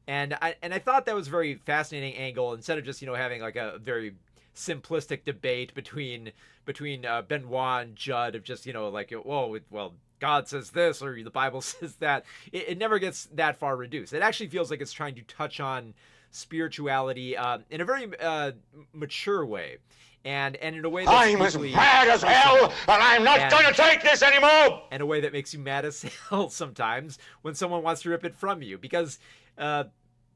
Speaker 1: And I thought that was a very fascinating angle, instead of just, having like a very simplistic debate between Benoit and Judd of just, well, God says this or the Bible says that. It never gets that far reduced. It actually feels like it's trying to touch on spirituality in a very mature way. And in a way that's
Speaker 2: I'm as mad as hell, and I'm not going to take this anymore!
Speaker 1: In a way that makes you mad as hell sometimes when someone wants to rip it from you. Because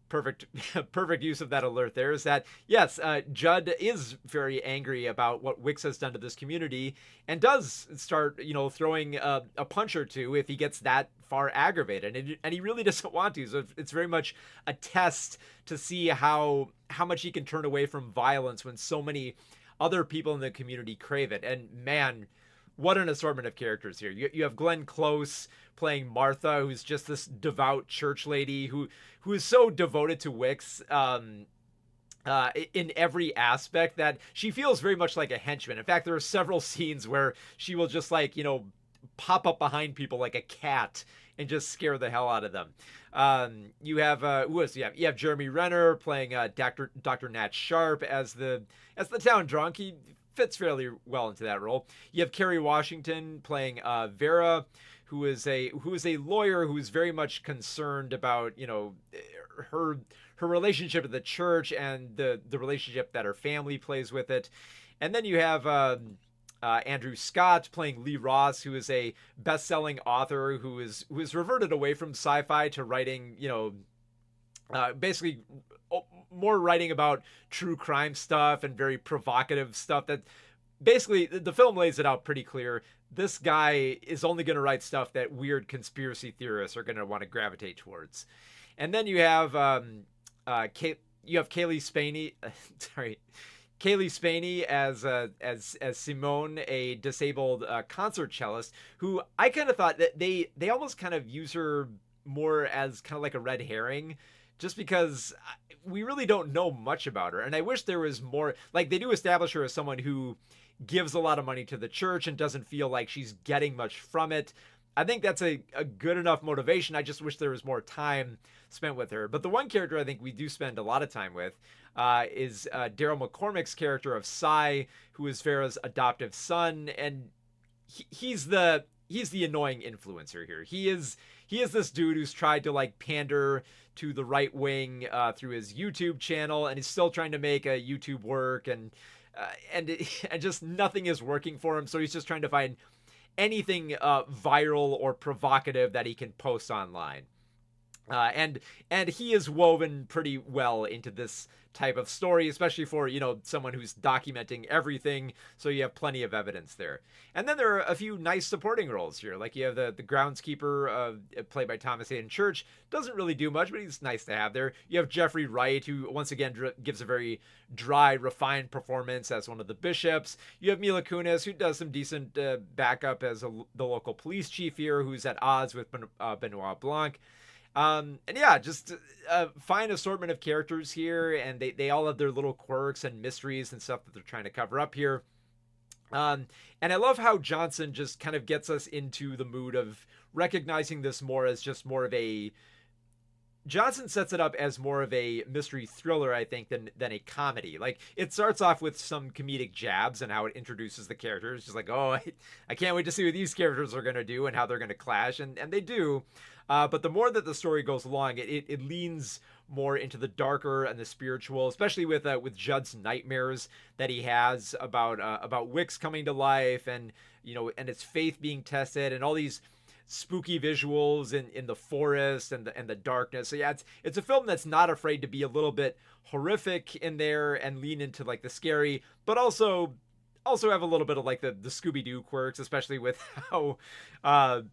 Speaker 1: perfect use of that alert there is that, yes, Judd is very angry about what Wicks has done to this community, and does start, throwing a punch or two if he gets that far aggravated, and he really doesn't want to. So it's very much a test to see how much he can turn away from violence when so many other people in the community crave it. And man, what an assortment of characters here. You have Glenn Close playing Martha, who's just this devout church lady who is so devoted to Wicks in every aspect that she feels very much like a henchman. In fact, there are several scenes where she will just pop up behind people like a cat and just scare the hell out of them. You have you have Jeremy Renner playing Dr. Nat Sharp as the town drunk. He fits fairly well into that role. You have Kerry Washington playing Vera, who is a lawyer who is very much concerned about her relationship to the church and the relationship that her family plays with it. And then you have Andrew Scott playing Lee Ross, who is a best-selling author who is reverted away from sci-fi to writing, basically more writing about true crime stuff and very provocative stuff. That basically the film lays it out pretty clear. This guy is only going to write stuff that weird conspiracy theorists are going to want to gravitate towards. And then you have Kaylee Spaney, Kaylee Spaney as Simone, a disabled concert cellist, who I kind of thought that they almost kind of use her more as kind of like a red herring, just because we really don't know much about her. And I wish there was more. Like, they do establish her as someone who gives a lot of money to the church and doesn't feel like she's getting much from it. I think that's a good enough motivation. I just wish there was more time spent with her. But the one character I think we do spend a lot of time with is Daryl McCormick's character of Cy, who is Farrah's adoptive son, and he's the annoying influencer here. He is this dude who's tried to pander to the right wing through his YouTube channel, and he's still trying to make a YouTube work, and just nothing is working for him. So he's just trying to find anything viral or provocative that he can post online. And he is woven pretty well into this type of story, especially for, someone who's documenting everything. So you have plenty of evidence there. And then there are a few nice supporting roles here. Like you have the groundskeeper played by Thomas Hayden Church. Doesn't really do much, but he's nice to have there. You have Jeffrey Wright, who once again gives a very dry, refined performance as one of the bishops. You have Mila Kunis, who does some decent backup as the local police chief here, who's at odds with Benoit Blanc. And yeah, just a fine assortment of characters here, and they all have their little quirks and mysteries and stuff that they're trying to cover up here. And I love how Johnson just kind of gets us into the mood of recognizing this more as just more of a... Johnson sets it up as more of a mystery thriller, I think, than a comedy. Like, it starts off with some comedic jabs and how it introduces the characters. Just like, oh, I can't wait to see what these characters are going to do and how they're going to clash. And they do. But the more that the story goes along, it leans more into the darker and the spiritual, especially with Judd's nightmares that he has about Wicks coming to life, and and his faith being tested, and all these spooky visuals in the forest and the darkness. So yeah, it's a film that's not afraid to be a little bit horrific in there and lean into the scary, but also also have a little bit of like the Scooby-Doo quirks, especially with how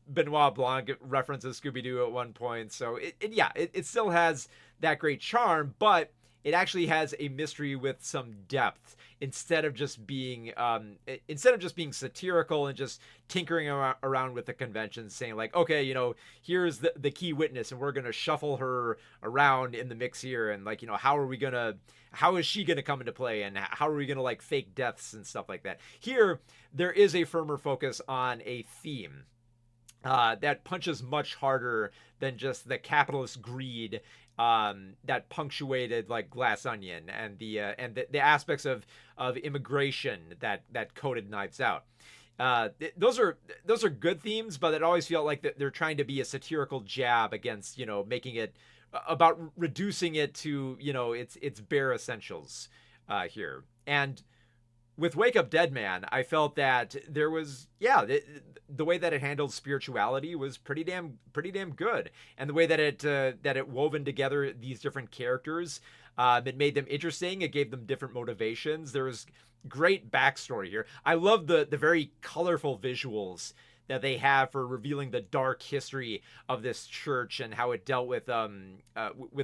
Speaker 1: Benoit Blanc references Scooby-Doo at one point. So it still has that great charm, but it actually has a mystery with some depth instead of just being satirical and just tinkering around with the conventions, saying like, okay, here's the key witness and we're gonna shuffle her around in the mix here, and like, how is she gonna come into play, and how are we gonna like fake deaths and stuff like that. Here there is a firmer focus on a theme that punches much harder than just the capitalist greed that punctuated like Glass Onion, and the aspects of immigration that coded Knives Out. Those are good themes, but it always felt like they're trying to be a satirical jab against, making it about reducing it to, its bare essentials here. And with Wake Up Dead Man, I felt that there was, the way that it handled spirituality was pretty damn good, and the way that it woven together these different characters, it made them interesting. It gave them different motivations. There was great backstory here. I love the very colorful visuals that they have for revealing the dark history of this church and how it dealt with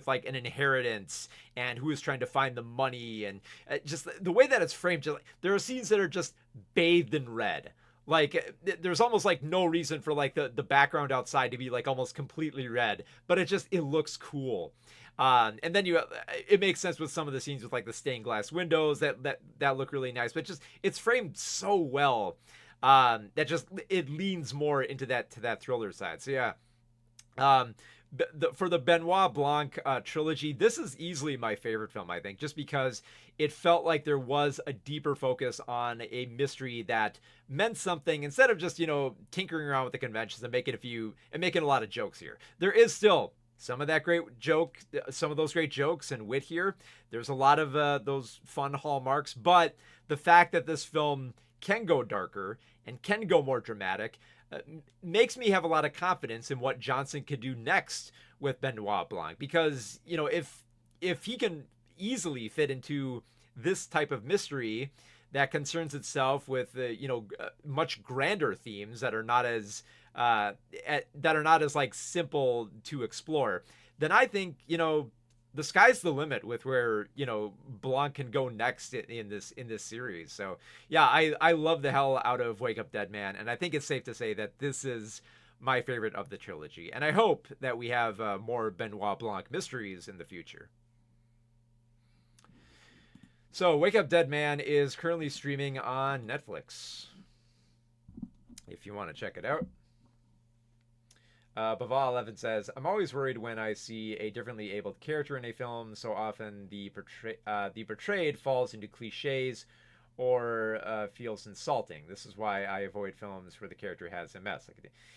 Speaker 1: like an inheritance and who is trying to find the money, and just the way that it's framed. Just, like, there are scenes that are just bathed in red. Like there's almost like no reason for like the background outside to be like almost completely red, but it looks cool. And then it makes sense with some of the scenes with like the stained glass windows that look really nice, but just it's framed so well. That just it leans more into that thriller side. So yeah, for the Benoit Blanc trilogy, this is easily my favorite film, I think, just because it felt like there was a deeper focus on a mystery that meant something, instead of just tinkering around with the conventions and making a lot of jokes here. There is still some of those great jokes and wit here. There's a lot of those fun hallmarks, but the fact that this film can go darker and can go more dramatic makes me have a lot of confidence in what Johnson could do next with Benoit Blanc, because if he can easily fit into this type of mystery that concerns itself with much grander themes that are not as like simple to explore, then I think the sky's the limit with where Blanc can go next in this series. So yeah, I love the hell out of Wake Up Dead Man, and I think it's safe to say that this is my favorite of the trilogy, and I hope that we have more Benoit Blanc mysteries in the future. So Wake Up Dead Man is currently streaming on Netflix, if you want to check it out. Baval 11 says, I'm always worried when I see a differently abled character in a film. So often the portrayed falls into cliches or feels insulting. This is why I avoid films where the character has MS.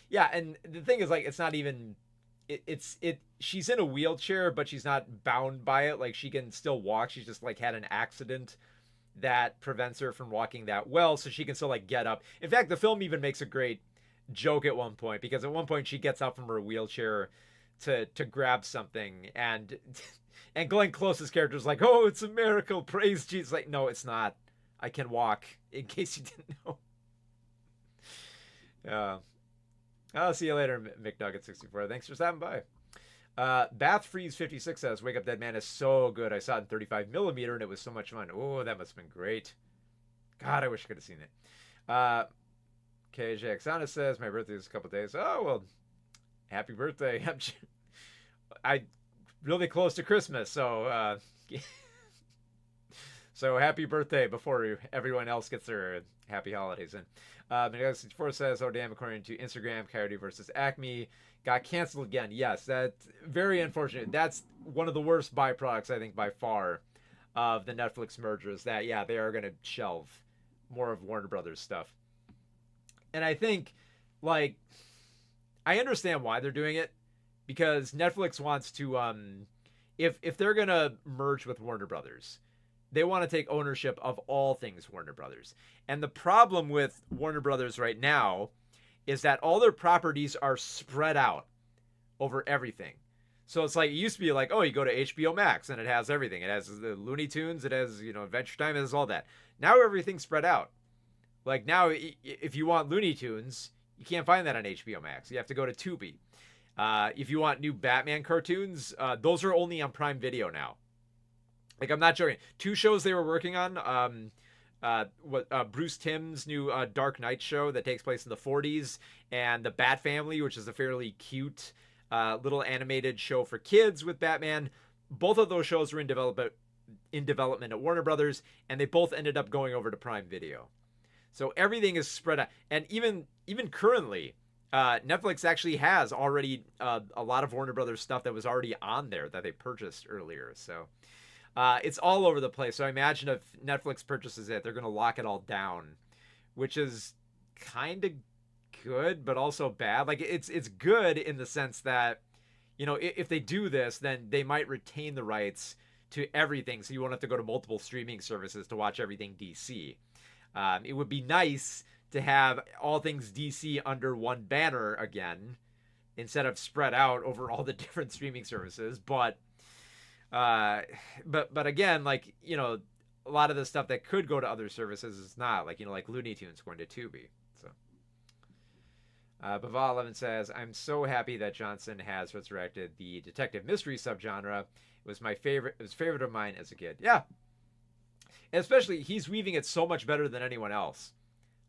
Speaker 1: Yeah, and the thing is, like, it's not even she's in a wheelchair, but she's not bound by it. Like, she can still walk. She's just like had an accident that prevents her from walking that well, so she can still like get up. In fact, the film even makes a great joke at one point, because at one point she gets out from her wheelchair to grab something, and Glenn Close's character is like, oh, it's a miracle, praise Jesus. Like, no, it's not. I can walk, in case you didn't know. I'll see you later, McNugget64. Thanks for stopping by. Bath Freeze 56 says, Wake Up Dead Man is so good. I saw it in 35mm and it was so much fun. Oh, that must have been great. God, I wish I could have seen it. KJ Oksana says, my birthday is a couple days. Oh, well, happy birthday. I really close to Christmas, so so happy birthday before everyone else gets their happy holidays in. Manila64 says, oh damn, according to Instagram, Coyote versus Acme got canceled again. Yes, that's very unfortunate. That's one of the worst byproducts, I think, by far, of the Netflix mergers, that, yeah, they are going to shelve more of Warner Brothers stuff. And I think, like, I understand why they're doing it, because Netflix wants to, if they're going to merge with Warner Brothers, they want to take ownership of all things Warner Brothers. And the problem with Warner Brothers right now is that all their properties are spread out over everything. So it's like, it used to be like, oh, you go to HBO Max and it has everything. It has the Looney Tunes, it has, Adventure Time, it has all that. Now everything's spread out. Like now, if you want Looney Tunes, you can't find that on HBO Max. You have to go to Tubi. If you want new Batman cartoons, those are only on Prime Video now. Like, I'm not joking. 2 shows they were working on. Bruce Timm's new Dark Knight show that takes place in the 40s, and the Bat Family, which is a fairly cute little animated show for kids with Batman. Both of those shows were in development at Warner Brothers, and they both ended up going over to Prime Video. So everything is spread out, and even currently, Netflix actually has already a lot of Warner Brothers stuff that was already on there that they purchased earlier. So it's all over the place. So I imagine if Netflix purchases it, they're going to lock it all down, which is kind of good, but also bad. Like it's good in the sense that, if they do this, then they might retain the rights to everything. So you won't have to go to multiple streaming services to watch everything DC. It would be nice to have all things DC under one banner again, instead of spread out over all the different streaming services. But again, like, a lot of the stuff that could go to other services is not, like, like Looney Tunes going to Tubi. So, Baval 11 says, I'm so happy that Johnson has resurrected the detective mystery subgenre. It was a favorite of mine as a kid. Yeah. And especially, he's weaving it so much better than anyone else.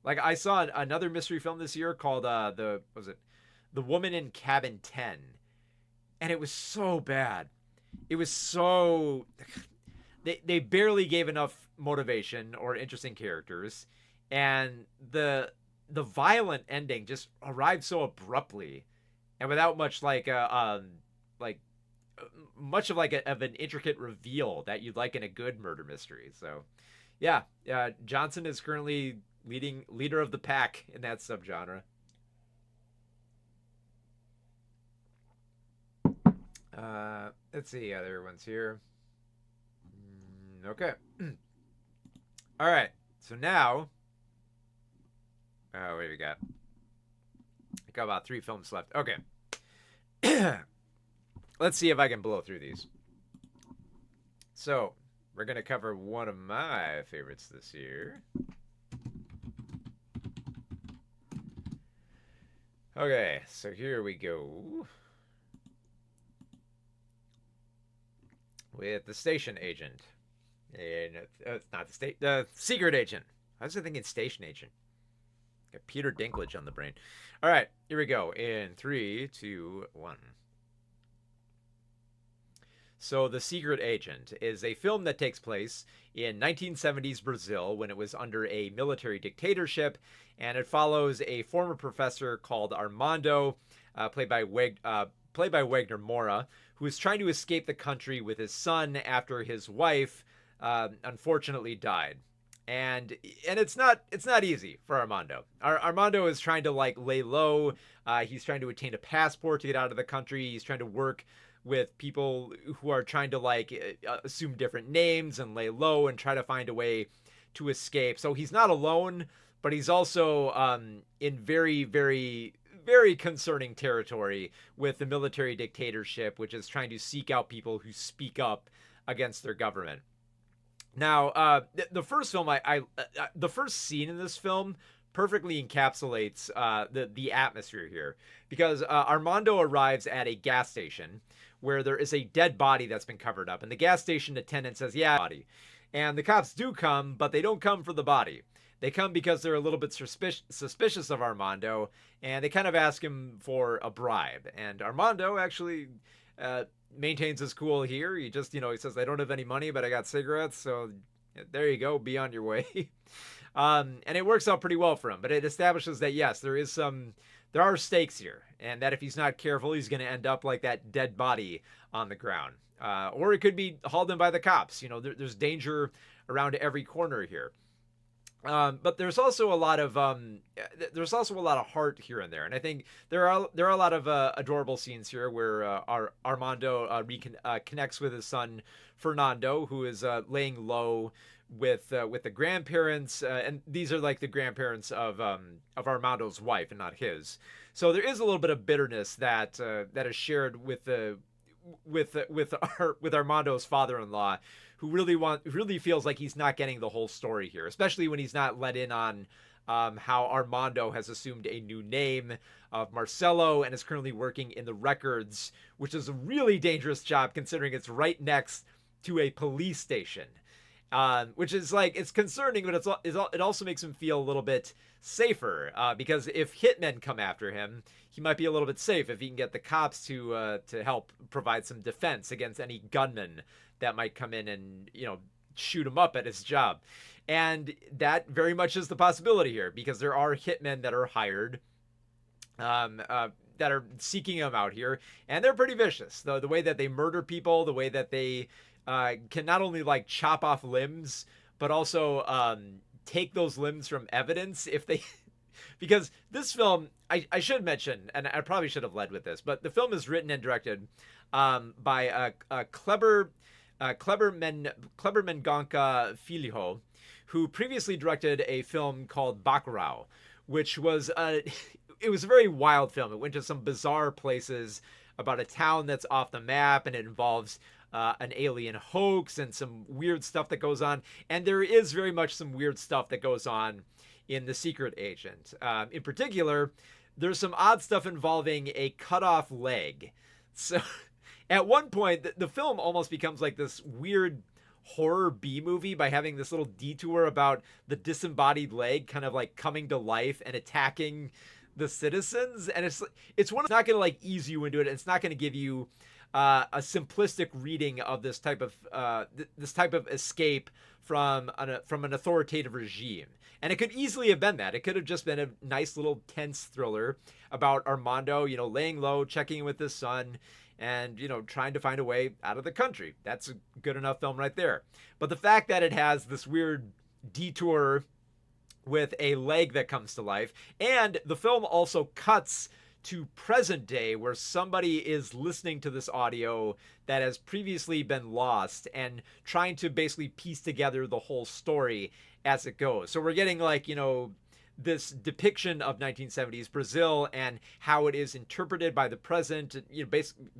Speaker 1: Like, I saw another mystery film this year called, The Woman in Cabin 10. And it was so bad. It was so... They barely gave enough motivation or interesting characters. And the violent ending just arrived so abruptly. And without much, much of an intricate reveal that you'd like in a good murder mystery. So, yeah, Johnson is currently leader of the pack in that subgenre. Let's see other ones here. Okay. All right. So now, what do we got? I got about 3 films left. Okay. Let's see if I can blow through these. So, we're going to cover one of my favorites this year. Okay, so here we go. With The Station Agent. And it's not the Secret Agent. I was thinking Station Agent. Got Peter Dinklage on the brain. All right, here we go. In 3, 2, 1. So, The Secret Agent is a film that takes place in 1970s Brazil when it was under a military dictatorship, and it follows a former professor called Armando, played by Wagner Moura, who is trying to escape the country with his son after his wife unfortunately died. And it's not easy for Armando. Armando is trying to lay low. He's trying to attain a passport to get out of the country. He's trying to work with people who are trying to assume different names and lay low and try to find a way to escape. So he's not alone, but he's also in very, very, very concerning territory with the military dictatorship, which is trying to seek out people who speak up against their government. Now, the first film, the first scene in this film perfectly encapsulates the atmosphere here, because Armando arrives at a gas station where there is a dead body that's been covered up, and the gas station attendant says, "Yeah, body," and the cops do come, but they don't come for the body. They come because they're a little bit suspicious of Armando, and they kind of ask him for a bribe. And Armando actually maintains his cool here. He just, he says, "I don't have any money, but I got cigarettes, so there you go, be on your way." And it works out pretty well for him, but it establishes that, yes, there are stakes here, and that if he's not careful, he's going to end up like that dead body on the ground. Or it could be hauled in by the cops. There's danger around every corner here. But there's also a lot of heart here and there, and I think there are a lot of adorable scenes here where Armando connects with his son Fernando, who is laying low with the grandparents, and these are like the grandparents of Armando's wife and not his. So there is a little bit of bitterness that is shared with Armando's father-in-law, who really feels like he's not getting the whole story here, especially when he's not let in on how Armando has assumed a new name of Marcelo and is currently working in the records, which is a really dangerous job considering it's right next to a police station. Which is like, it's concerning, but it also makes him feel a little bit safer, because if hitmen come after him, he might be a little bit safe if he can get the cops to help provide some defense against any gunman that might come in and shoot him up at his job. And that very much is the possibility here, because there are hitmen that are hired, that are seeking him out here, and they're pretty vicious. The way that they murder people, the way that they can not only like chop off limbs, but also take those limbs from evidence if they because this film, I should mention, and I probably should have led with this, but the film is written and directed by a clever Menganka Filho, who previously directed a film called Bacurau, which was it was a very wild film. It went to some bizarre places about a town that's off the map, and it involves an alien hoax and some weird stuff that goes on. And there is very much some weird stuff that goes on in The Secret Agent. In particular, there's some odd stuff involving a cut off leg. So at one point, the film almost becomes like this weird horror B movie by having this little detour about the disembodied leg kind of like coming to life and attacking the citizens. And it's not going to like ease you into it. It's not going to give you a simplistic reading of this type of escape from an authoritative regime. And it could easily have been that. It could have just been a nice little tense thriller about Armando, laying low, checking in with his son, and trying to find a way out of the country. That's a good enough film right there. But the fact that it has this weird detour with a leg that comes to life, and the film also cuts to present day where somebody is listening to this audio that has previously been lost and trying to basically piece together the whole story as it goes. So we're getting like, this depiction of 1970s Brazil and how it is interpreted by the present,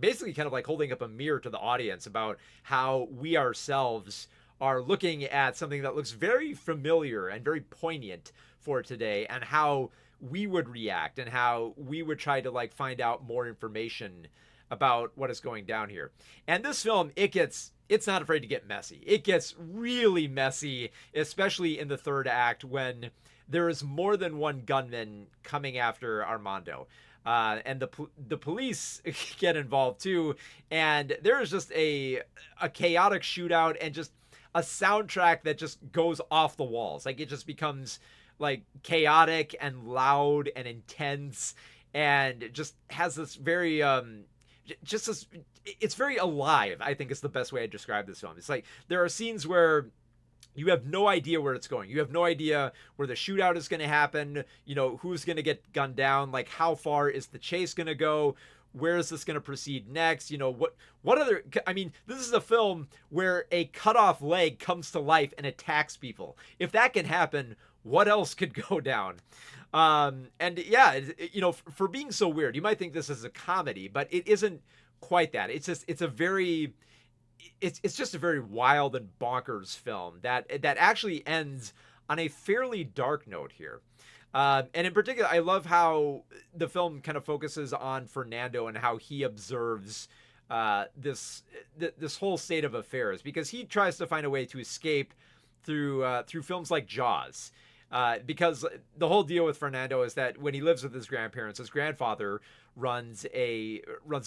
Speaker 1: basically kind of like holding up a mirror to the audience about how we ourselves are looking at something that looks very familiar and very poignant for today, and how we would react and how we would try to like find out more information about what is going down here. And this film, it's not afraid to get messy. It gets really messy, especially in the third act when there is more than one gunman coming after Armando. And the police get involved too. And there is just a chaotic shootout and just a soundtrack that just goes off the walls. Like it just becomes like chaotic and loud and intense, and just has this very it's very alive, I think is the best way I describe this film. It's like there are scenes where you have no idea where it's going. You have no idea where the shootout is going to happen, who's going to get gunned down, like how far is the chase going to go, where is this going to proceed next, what other, I mean, this is a film where a cut off leg comes to life and attacks people. If that can happen, what else could go down? And yeah, for being so weird, you might think this is a comedy, but it isn't quite that. It's just a very wild and bonkers film that actually ends on a fairly dark note here. And in particular, I love how the film kind of focuses on Fernando and how he observes this whole state of affairs, because he tries to find a way to escape through films like Jaws. Because the whole deal with Fernando is that when he lives with his grandparents, his grandfather runs a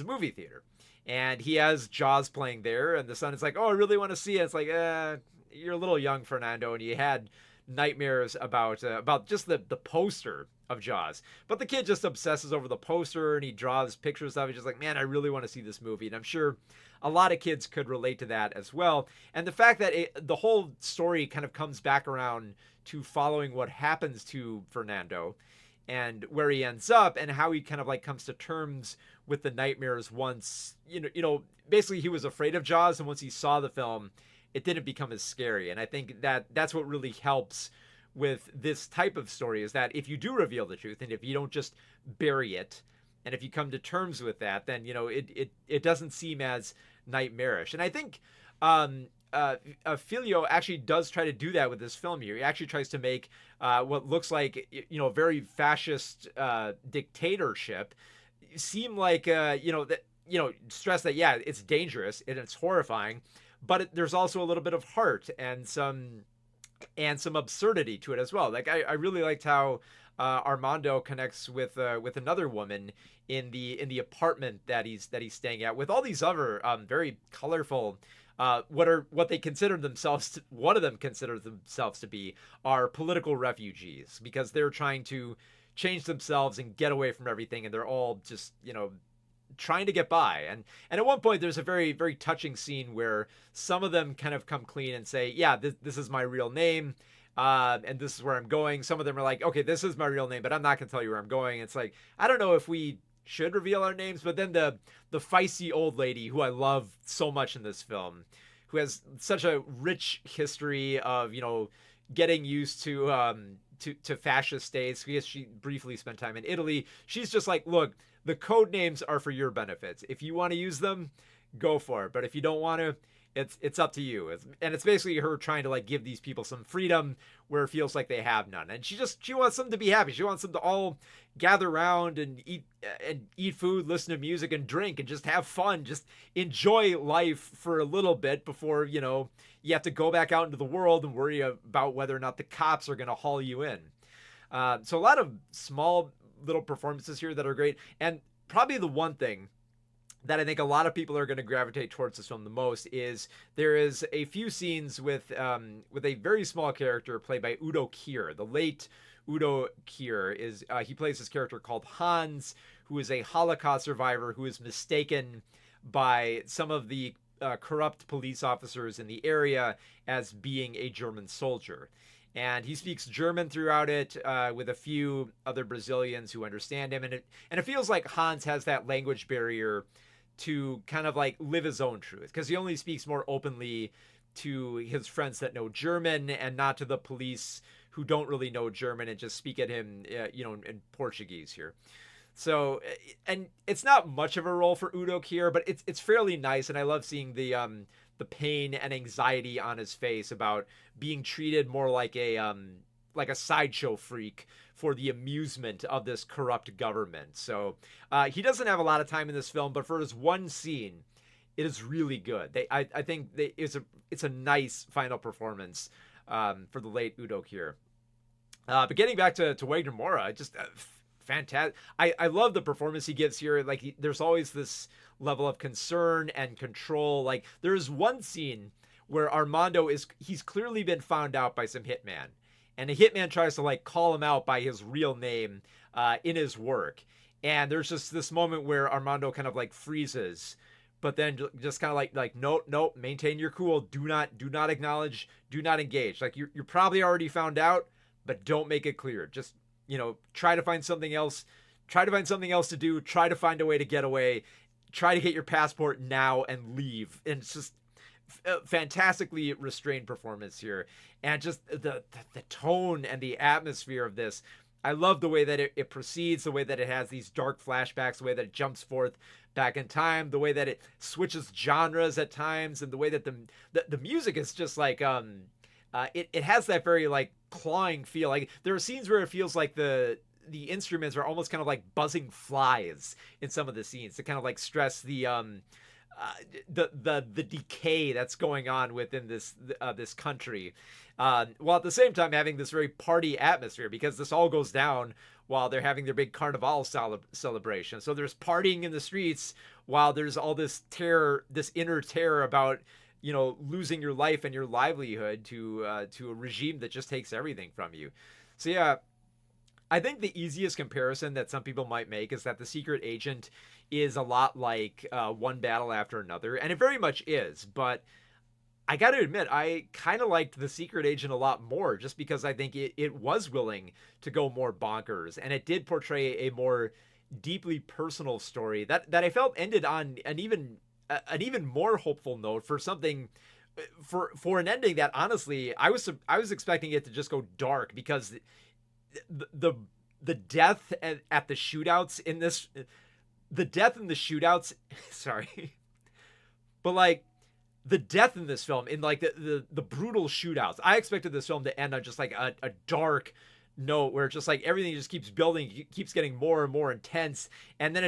Speaker 1: movie theater, and he has Jaws playing there, and the son is like, "Oh, I really want to see it." It's like, you're a little young, Fernando, and you had nightmares about just the poster of Jaws. But the kid just obsesses over the poster, and he draws pictures of it. Just like, man, I really want to see this movie. And I'm sure a lot of kids could relate to that as well. And the fact that the whole story kind of comes back around to following what happens to Fernando and where he ends up, and how he kind of like comes to terms with the nightmares once, basically he was afraid of Jaws, and once he saw the film, it didn't become as scary. And I think that that's what really helps with this type of story, is that if you do reveal the truth, and if you don't just bury it, and if you come to terms with that, then it doesn't seem as nightmarish. And I think Filio actually does try to do that with this film here. He actually tries to make what looks like a very fascist dictatorship seem like that stress that it's dangerous and it's horrifying, but there's also a little bit of heart and some absurdity to it as well. Like I really liked how Armando connects with another woman in the apartment that he's staying at with all these other very colorful what they consider themselves one of them considers themselves to be are political refugees, because they're trying to change themselves and get away from everything, and they're all just trying to get by. And at one point there's a very, very touching scene where some of them kind of come clean and say, yeah, this is my real name, and this is where I'm going. Some of them are like, okay, this is my real name, but I'm not gonna tell you where I'm going. It's like, I don't know if we should reveal our names. But then the feisty old lady, who I love so much in this film, who has such a rich history of getting used to fascist states, because she briefly spent time in Italy. She's just like, look, the code names are for your benefits. If you want to use them, go for it. But if you don't want to, it's up to you. And it's basically her trying to like give these people some freedom where it feels like they have none. And she wants them to be happy. She wants them to all gather around and eat food, listen to music, and drink, and just have fun, just enjoy life for a little bit before you have to go back out into the world and worry about whether or not the cops are going to haul you in. So a lot of small little performances here that are great. And probably the one thing that I think a lot of people are going to gravitate towards this film the most is there is a few scenes with a very small character played by Udo Kier. The late Udo Kier he plays this character called Hans, who is a Holocaust survivor who is mistaken by some of the corrupt police officers in the area as being a German soldier. And he speaks German throughout it, with a few other Brazilians who understand him. And it feels like Hans has that language barrier to kind of like live his own truth, because he only speaks more openly to his friends that know German and not to the police who don't really know German and just speak at him, in Portuguese here. So, and it's not much of a role for Udo Kier, but it's fairly nice. And I love seeing the pain and anxiety on his face about being treated more like a sideshow freak for the amusement of this corrupt government. So he doesn't have a lot of time in this film, but for his one scene, it is really good. I think it's a nice final performance for the late Udo Kier. But getting back to Wagner Moura, just fantastic. I love the performance he gives here. Like there's always this level of concern and control. Like there's one scene where Armando he's clearly been found out by some hitman, and the hitman tries to like call him out by his real name in his work. And there's just this moment where Armando kind of like freezes, but then just kind of like nope, maintain your cool. Do not acknowledge, do not engage. Like you're probably already found out, but don't make it clear. Just, try to find something else. Try to find something else to do. Try to find a way to get away. Try to get your passport now and leave. And it's just a fantastically restrained performance here. And just the tone and the atmosphere of this. I love the way that it proceeds, the way that it has these dark flashbacks, the way that it jumps forth back in time, the way that it switches genres at times, and the way that the music is just like it has that very like clawing feel. Like there are scenes where it feels like the instruments are almost kind of like buzzing flies in some of the scenes to kind of like stress the decay that's going on within this country, while at the same time having this very party atmosphere, because this all goes down while they're having their big Carnival celebration. So there's partying in the streets while there's all this terror, this inner terror about losing your life and your livelihood to a regime that just takes everything from you. So yeah, I think the easiest comparison that some people might make is that The Secret Agent is a lot like One Battle After Another, and it very much is. But I got to admit, I kind of liked The Secret Agent a lot more, just because I think it was willing to go more bonkers, and it did portray a more deeply personal story that I felt ended on an even more hopeful note for something. For an ending that honestly I was expecting it to just go dark, because the death at the shootouts in the death in the shootouts sorry, but like the death in this film, in like the brutal shootouts. I expected this film to end on just like a dark note where just like everything just keeps building, keeps getting more and more intense, and then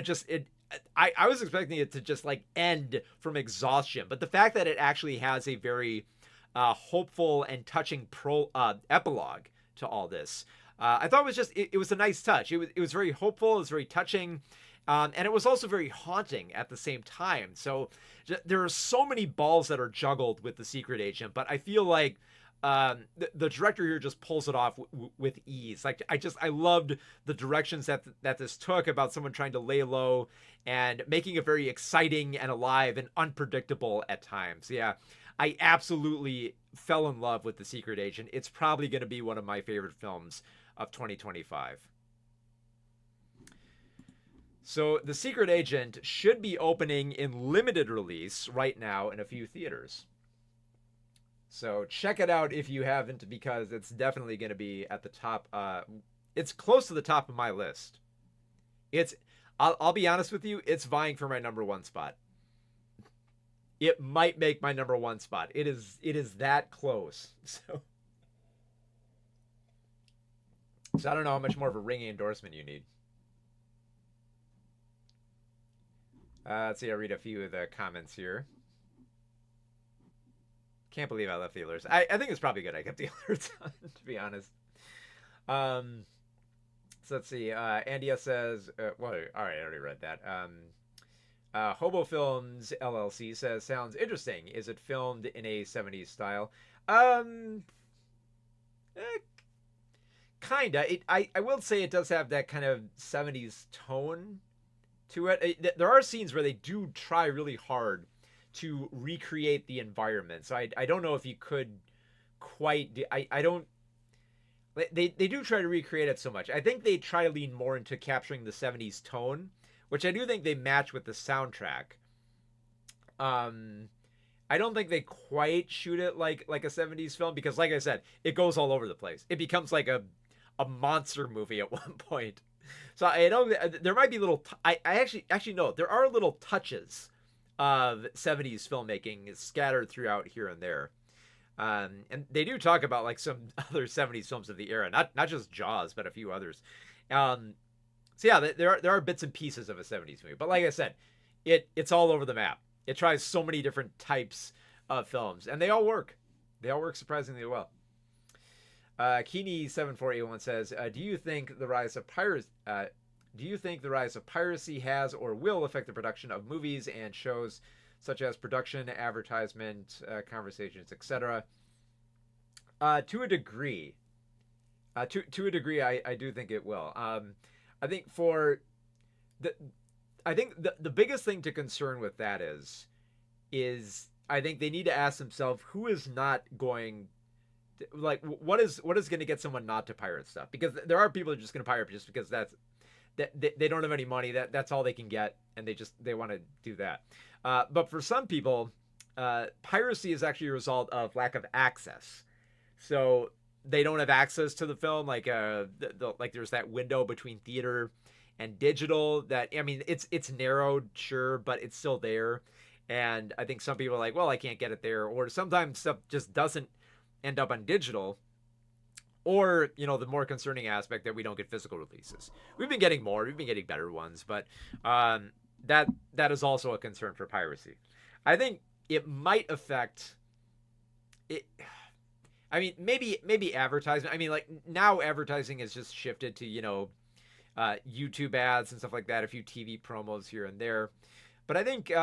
Speaker 1: I was expecting it to just like end from exhaustion. But the fact that it actually has a very hopeful and touching epilogue to all this, I thought was just it was a nice touch. It was very hopeful. It was very touching. And it was also very haunting at the same time. So there are so many balls that are juggled with The Secret Agent, but I feel like the director here just pulls it off with ease. Like I loved the directions that this took, about someone trying to lay low and making it very exciting and alive and unpredictable at times. Yeah, I absolutely fell in love with The Secret Agent. It's probably going to be one of my favorite films of 2025. So The Secret Agent should be opening in limited release right now in a few theaters. So check it out if you haven't, because it's definitely going to be at the top. It's close to the top of my list. I'll be honest with you, it's vying for my number one spot. It might make my number one spot. It is that close. So I don't know how much more of a ringing endorsement you need. Let's see, I'll read a few of the comments here. Can't believe I left the alerts. I think it's probably good I kept the alerts on, to be honest. So let's see. Andy S says, well, all right, I already read that. Hobo Films LLC says, sounds interesting. Is it filmed in a 70s style? Kinda. I will say it does have that kind of 70s tone to it. There are scenes where they do try really hard to recreate the environment. So I don't know if you could quite. I don't. They do try to recreate it so much. I think they try to lean more into capturing the 70s tone, which I do think they match with the soundtrack. I don't think they quite shoot it like a 70s film, because like I said, it goes all over the place. It becomes like a monster movie at one point. So I know there might be little. I actually no. There are little touches of 70s filmmaking scattered throughout here and there, and they do talk about like some other 70s films of the era, not just Jaws, but a few others. So yeah, there are bits and pieces of a 70s movie, but like I said, it's all over the map. It tries so many different types of films, and they all work. They all work surprisingly well. Keeney7481 says, do you think the rise of piracy has or will affect the production of movies and shows, such as production, advertisement, conversations, etc.? To a degree. To a degree, I do think it will. I think the biggest thing to concern with that is I think they need to ask themselves, who is not going to, like, what is going to get someone not to pirate stuff? Because there are people who are just going to pirate just because they don't have any money, that's all they can get, and they want to do that. But for some people, piracy is actually a result of lack of access. So they don't have access to the film, like like there's that window between theater and digital that, I mean, it's narrowed, sure, but it's still there. And I think some people are like, well, I can't get it there, or sometimes stuff just doesn't end up on digital. Or, the more concerning aspect that we don't get physical releases. We've been getting better ones, but that is also a concern for piracy. I think it might affect it. I mean, maybe advertising. I mean, like, now advertising has just shifted to, YouTube ads and stuff like that, a few TV promos here and there. But I think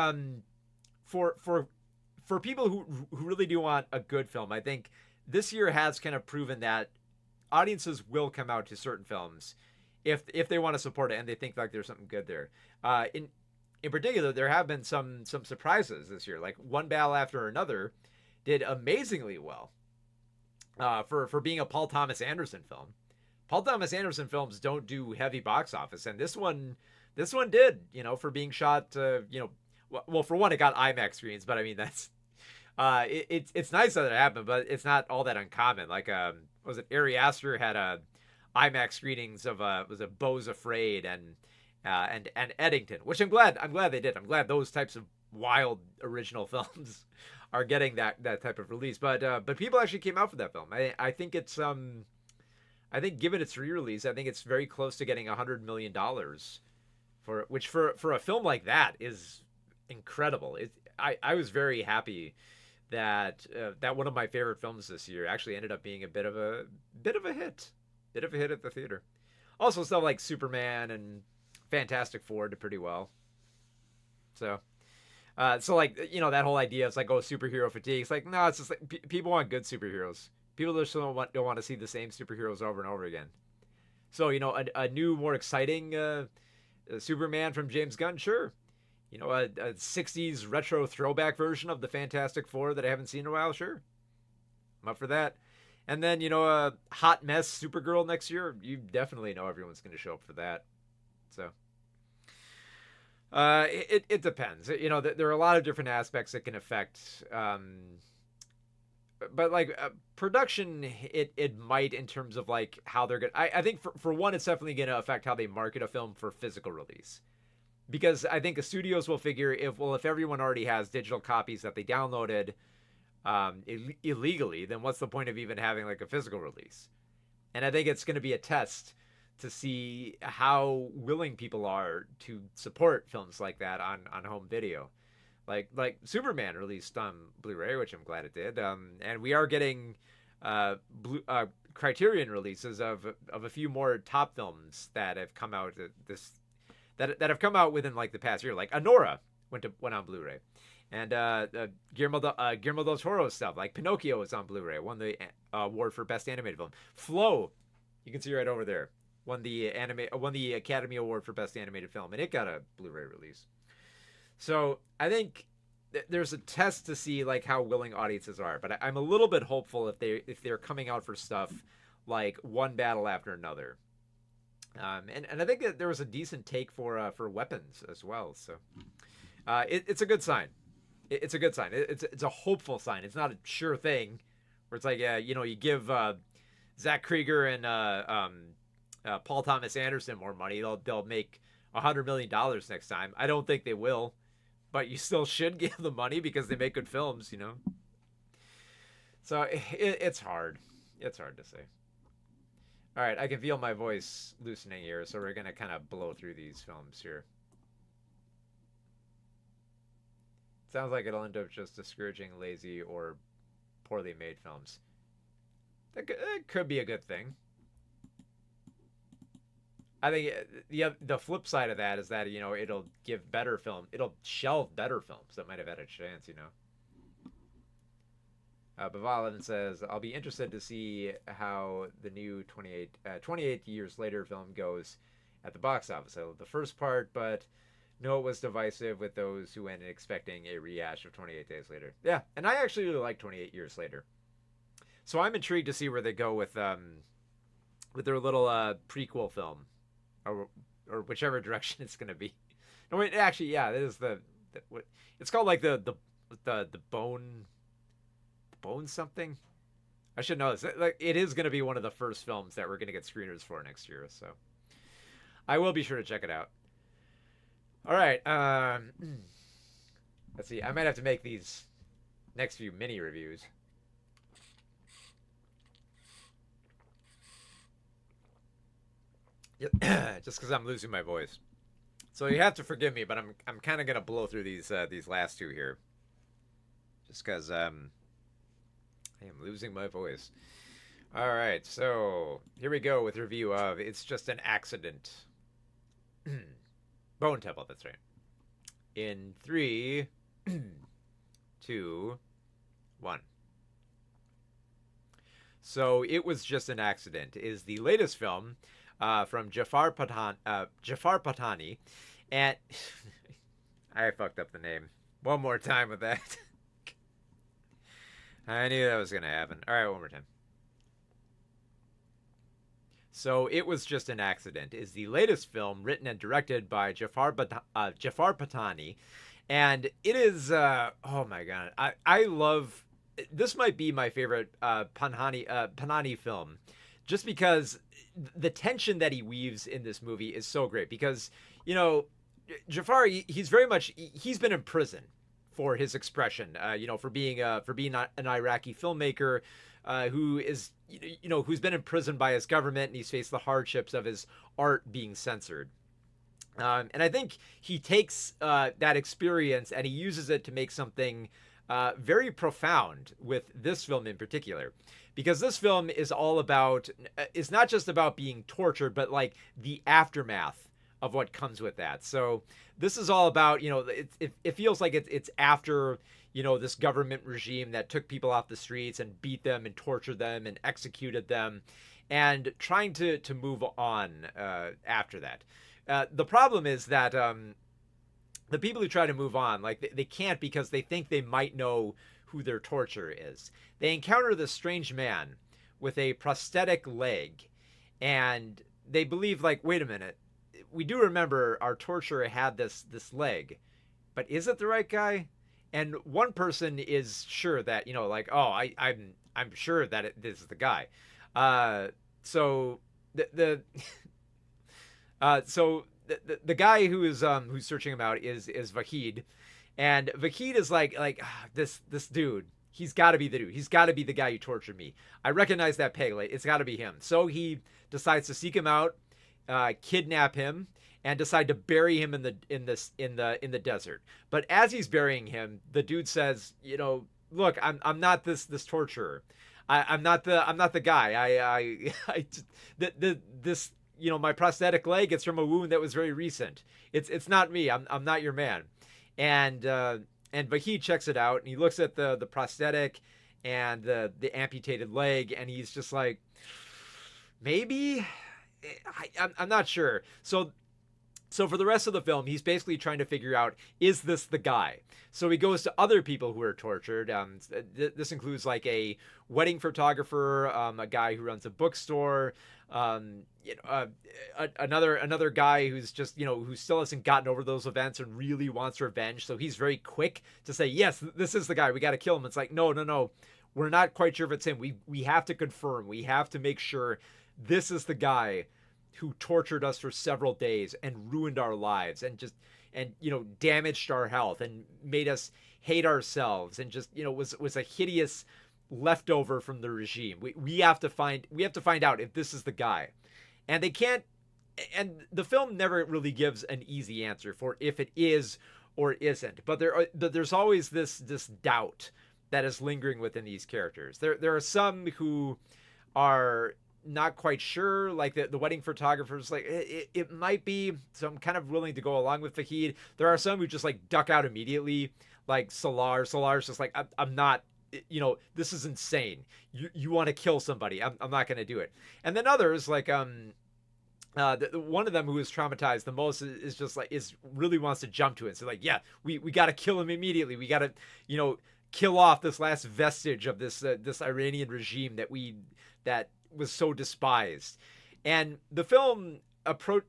Speaker 1: for people who really do want a good film, I think this year has kind of proven that audiences will come out to certain films if they want to support it and they think like there's something good there. In particular, there have been some surprises this year. Like One Battle After Another did amazingly well for being a Paul Thomas Anderson film. Paul Thomas Anderson films don't do heavy box office, and this one did. For being shot. Well, for one, it got IMAX screens, but I mean that's it's nice that it happened, but it's not all that uncommon. Like was it Ari Aster had IMAX screenings of was it Beau's Afraid and Eddington, which I'm glad they did. I'm glad those types of wild original films are getting that type of release. But people actually came out for that film. I think it's I think given its re-release, I think it's very close to getting $100 million for which for a film like that is incredible. I was very happy that that one of my favorite films this year actually ended up being a bit of a hit, at the theater. Also, stuff like Superman and Fantastic Four did pretty well. So, like that whole idea, it's like, oh, superhero fatigue. It's like, no, it's just like people want good superheroes. People just don't want to see the same superheroes over and over again. So a new, more exciting Superman from James Gunn, sure. A 60s retro throwback version of the Fantastic Four that I haven't seen in a while, sure. I'm up for that. And then, a hot mess Supergirl next year, you definitely know everyone's going to show up for that. So, it depends. There are a lot of different aspects that can affect, but like production, it might, in terms of like how they're going to, I think for one, it's definitely going to affect how they market a film for physical release. Because I think the studios will figure if everyone already has digital copies that they downloaded illegally, then what's the point of even having like a physical release? And I think it's going to be a test to see how willing people are to support films like that on home video. Like Superman released on Blu-ray, which I'm glad it did. And we are getting Criterion releases of a few more top films that have come out that have come out within like the past year. Like Anora went on Blu-ray, and Guillermo del Toro stuff like Pinocchio is on Blu-ray, won the award for best animated film. Flow, you can see right over there, won the Academy Award for best animated film, and it got a Blu-ray release. So I think there's a test to see like how willing audiences are, but I'm a little bit hopeful if they're coming out for stuff like one battle after another. And I think that there was a decent take for weapons as well. So it's a good sign. It's a good sign. It's a hopeful sign. It's not a sure thing where it's like, you give Zach Krieger and Paul Thomas Anderson more money, they'll make $100 million next time. I don't think they will, but you still should give them money because they make good films, So it's hard. It's hard to say. All right, I can feel my voice loosening here, so we're going to kind of blow through these films here. Sounds like it'll end up just discouraging lazy or poorly made films. It could be a good thing. I think the flip side of that is that, it'll give it'll shelve better films that might have had a chance, Bavalin says, I'll be interested to see how the new 28 years later film goes at the box office. I love the first part, but know it was divisive with those who went in expecting a rehash of 28 Days Later. Yeah, and I actually really like 28 Years Later. So I'm intrigued to see where they go with their little prequel film, or whichever direction it's going to be. No, wait, actually, yeah, it is it's called like the bone something. I should know this. Like, it is going to be one of the first films that we're going to get screeners for next year, so I will be sure to check it out. All right, let's see. I might have to make these next few mini reviews. Just because I'm losing my voice, so you have to forgive me. But I'm kind of gonna blow through these last two here, just because I am losing my voice. All right, so here we go with review of It's Just an Accident. Bone Temple, that's right. In 3, 2, 1. So It Was Just an Accident is the latest film from Jafar Patani, and I fucked up the name one more time with that. I knew that was gonna happen. All right, one more time. So It Was Just an Accident is the latest film written and directed by Jafar Patani, and it is oh my god, I love this. Might be my favorite Patani film, just because the tension that he weaves in this movie is so great. Because Jafar, he's been in prison for his expression, for being an Iraqi filmmaker who's been imprisoned by his government, and he's faced the hardships of his art being censored. And I think he takes that experience and he uses it to make something very profound with this film in particular, because this film is all about, it's not just about being tortured, but like the aftermath of what comes with that. So this is all about, it feels like it's after, this government regime that took people off the streets and beat them and tortured them and executed them, and trying to move on after that. The problem is that the people who try to move on, like they can't, because they think they might know who their torturer is. They encounter this strange man with a prosthetic leg, and they believe, like, wait a minute, we do remember our torturer had this leg, but is it the right guy? And one person is sure that, I'm sure that this is the guy. So the guy who's searching him out is Vahid, and Vahid is like this dude. He's got to be the dude. He's got to be the guy who tortured me. I recognize that peg leg. It's got to be him. So he decides to seek him out, kidnap him, and decide to bury him in the desert. But as he's burying him, the dude says, look, I'm not this torturer. I'm not the guy. This my prosthetic leg, it's from a wound that was very recent. It's not me. I'm not your man. And Vahid checks it out, and he looks at the prosthetic and the amputated leg, and he's just like, maybe I'm not sure. So for the rest of the film, he's basically trying to figure out, is this the guy? So he goes to other people who are tortured. This includes like a wedding photographer, a guy who runs a bookstore, another guy who's just, who still hasn't gotten over those events and really wants revenge. So he's very quick to say, yes, this is the guy. We got to kill him. It's like, no. We're not quite sure if it's him. We have to confirm. We have to make sure this is the guy who tortured us for several days and ruined our lives and damaged our health and made us hate ourselves and just, was a hideous leftover from the regime. We have to find out if this is the guy. And they can't, and the film never really gives an easy answer for if it is or isn't. But there's always this doubt that is lingering within these characters. There are some who are not quite sure, like the wedding photographer's like, it might be, so I'm kind of willing to go along with Vahid. There are some who just like duck out immediately, like Salar's just like, I'm not, this is insane. You want to kill somebody, I'm not going to do it. And then others like one of them who is traumatized the most is just like, really wants to jump to it. So like, yeah, we got to kill him immediately. We got to kill off this last vestige of this Iranian regime that was so despised. And the film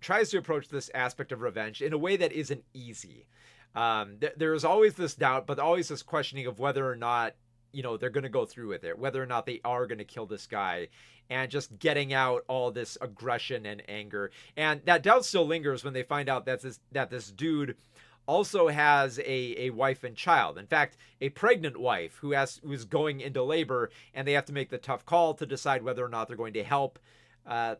Speaker 1: tries to approach this aspect of revenge in a way that isn't easy. There is always this doubt, but always this questioning of whether or not they're going to go through with it, whether or not they are going to kill this guy, and just getting out all this aggression and anger. And that doubt still lingers when they find out that this dude also has a wife and child. In fact, a pregnant wife who's going into labor, and they have to make the tough call to decide whether or not they're going to help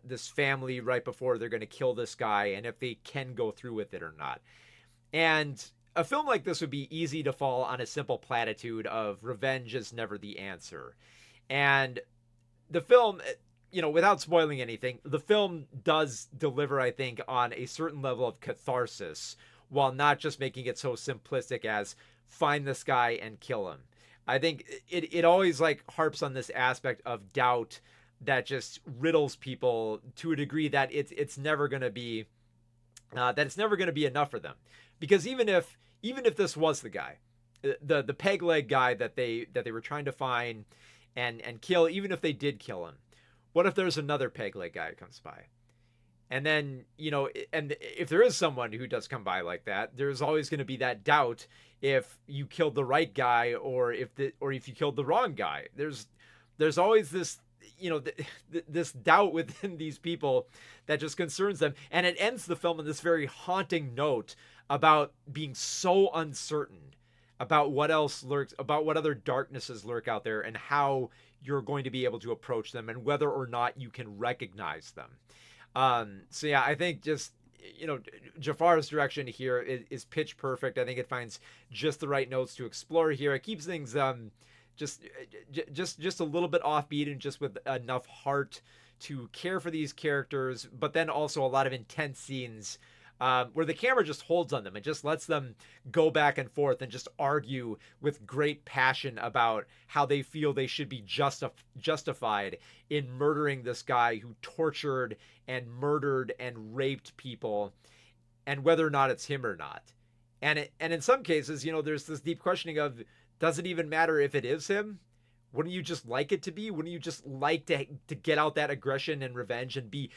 Speaker 1: this family right before they're going to kill this guy, and if they can go through with it or not. And a film like this would be easy to fall on a simple platitude of revenge is never the answer. And the film, without spoiling anything, the film does deliver, I think, on a certain level of catharsis, while not just making it so simplistic as find this guy and kill him. I think it always like harps on this aspect of doubt that just riddles people to a degree that it's never going to be enough for them. Because even if this was the guy, the peg leg guy that they were trying to find and kill, even if they did kill him, what if there's another peg leg guy who comes by? And then, and if there is someone who does come by like that, there's always going to be that doubt if you killed the right guy or if you killed the wrong guy. There's always this, this doubt within these people that just concerns them. And it ends the film on this very haunting note about being so uncertain about what else lurks, about what other darknesses lurk out there, and how you're going to be able to approach them, and whether or not you can recognize them. So yeah, I think just, Jafar's direction here is pitch perfect. I think it finds just the right notes to explore here. It keeps things just just a little bit offbeat, and just with enough heart to care for these characters, but then also a lot of intense scenes where the camera just holds on them and just lets them go back and forth and just argue with great passion about how they feel they should be justified in murdering this guy who tortured and murdered and raped people, and whether or not it's him or not. And in some cases, there's this deep questioning of, does it even matter if it is him? Wouldn't you just like it to be? Wouldn't you just like to get out that aggression and revenge and be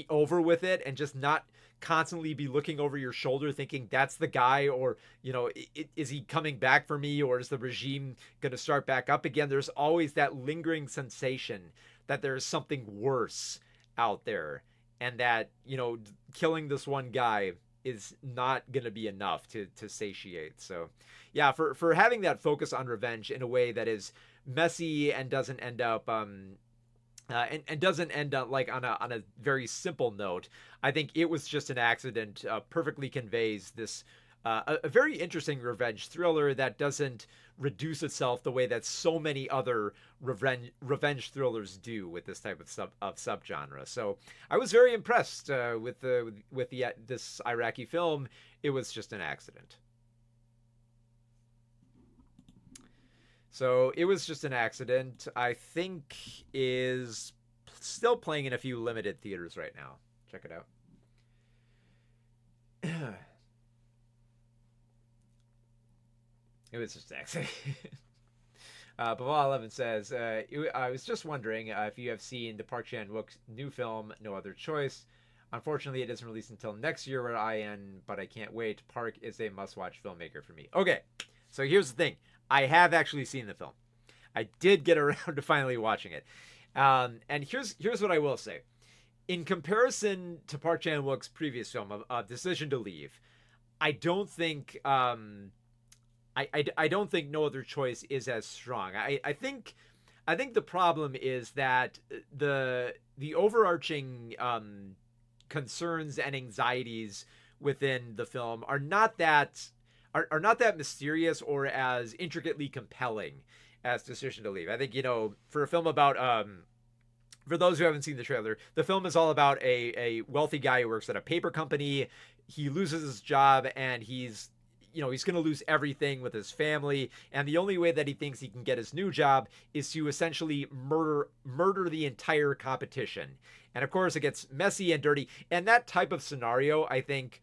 Speaker 1: over with it, and just not constantly be looking over your shoulder thinking that's the guy, or is he coming back for me, or is the regime going to start back up again? There's always that lingering sensation that there's something worse out there, and that killing this one guy is not going to be enough to satiate. So yeah, for having that focus on revenge in a way that is messy and doesn't end up and doesn't end up like on a very simple note, I think it was just an accident. Perfectly conveys this a very interesting revenge thriller that doesn't reduce itself the way that so many other revenge thrillers do with this type of subgenre. So I was very impressed with this Iraqi film. It was just an accident. So it was just an accident. I think is still playing in a few limited theaters right now. Check it out. It was just an accident. Benoit 11 says, I was just wondering if you have seen the Park Chan-wook's new film, No Other Choice. Unfortunately, it isn't released until next year where I am, but I can't wait. Park is a must-watch filmmaker for me. Okay, so here's the thing. I have actually seen the film. I did get around to finally watching it. And here's what I will say. In comparison to Park Chan-wook's previous film, Decision to Leave, I don't think I don't think No Other Choice is as strong. I think the problem is that the overarching concerns and anxieties within the film are not that mysterious or as intricately compelling as Decision to Leave. I think, for a film about for those who haven't seen the trailer, the film is all about a wealthy guy who works at a paper company. He loses his job, and he's going to lose everything with his family, and the only way that he thinks he can get his new job is to essentially murder the entire competition. And of course, it gets messy and dirty, and that type of scenario, I think,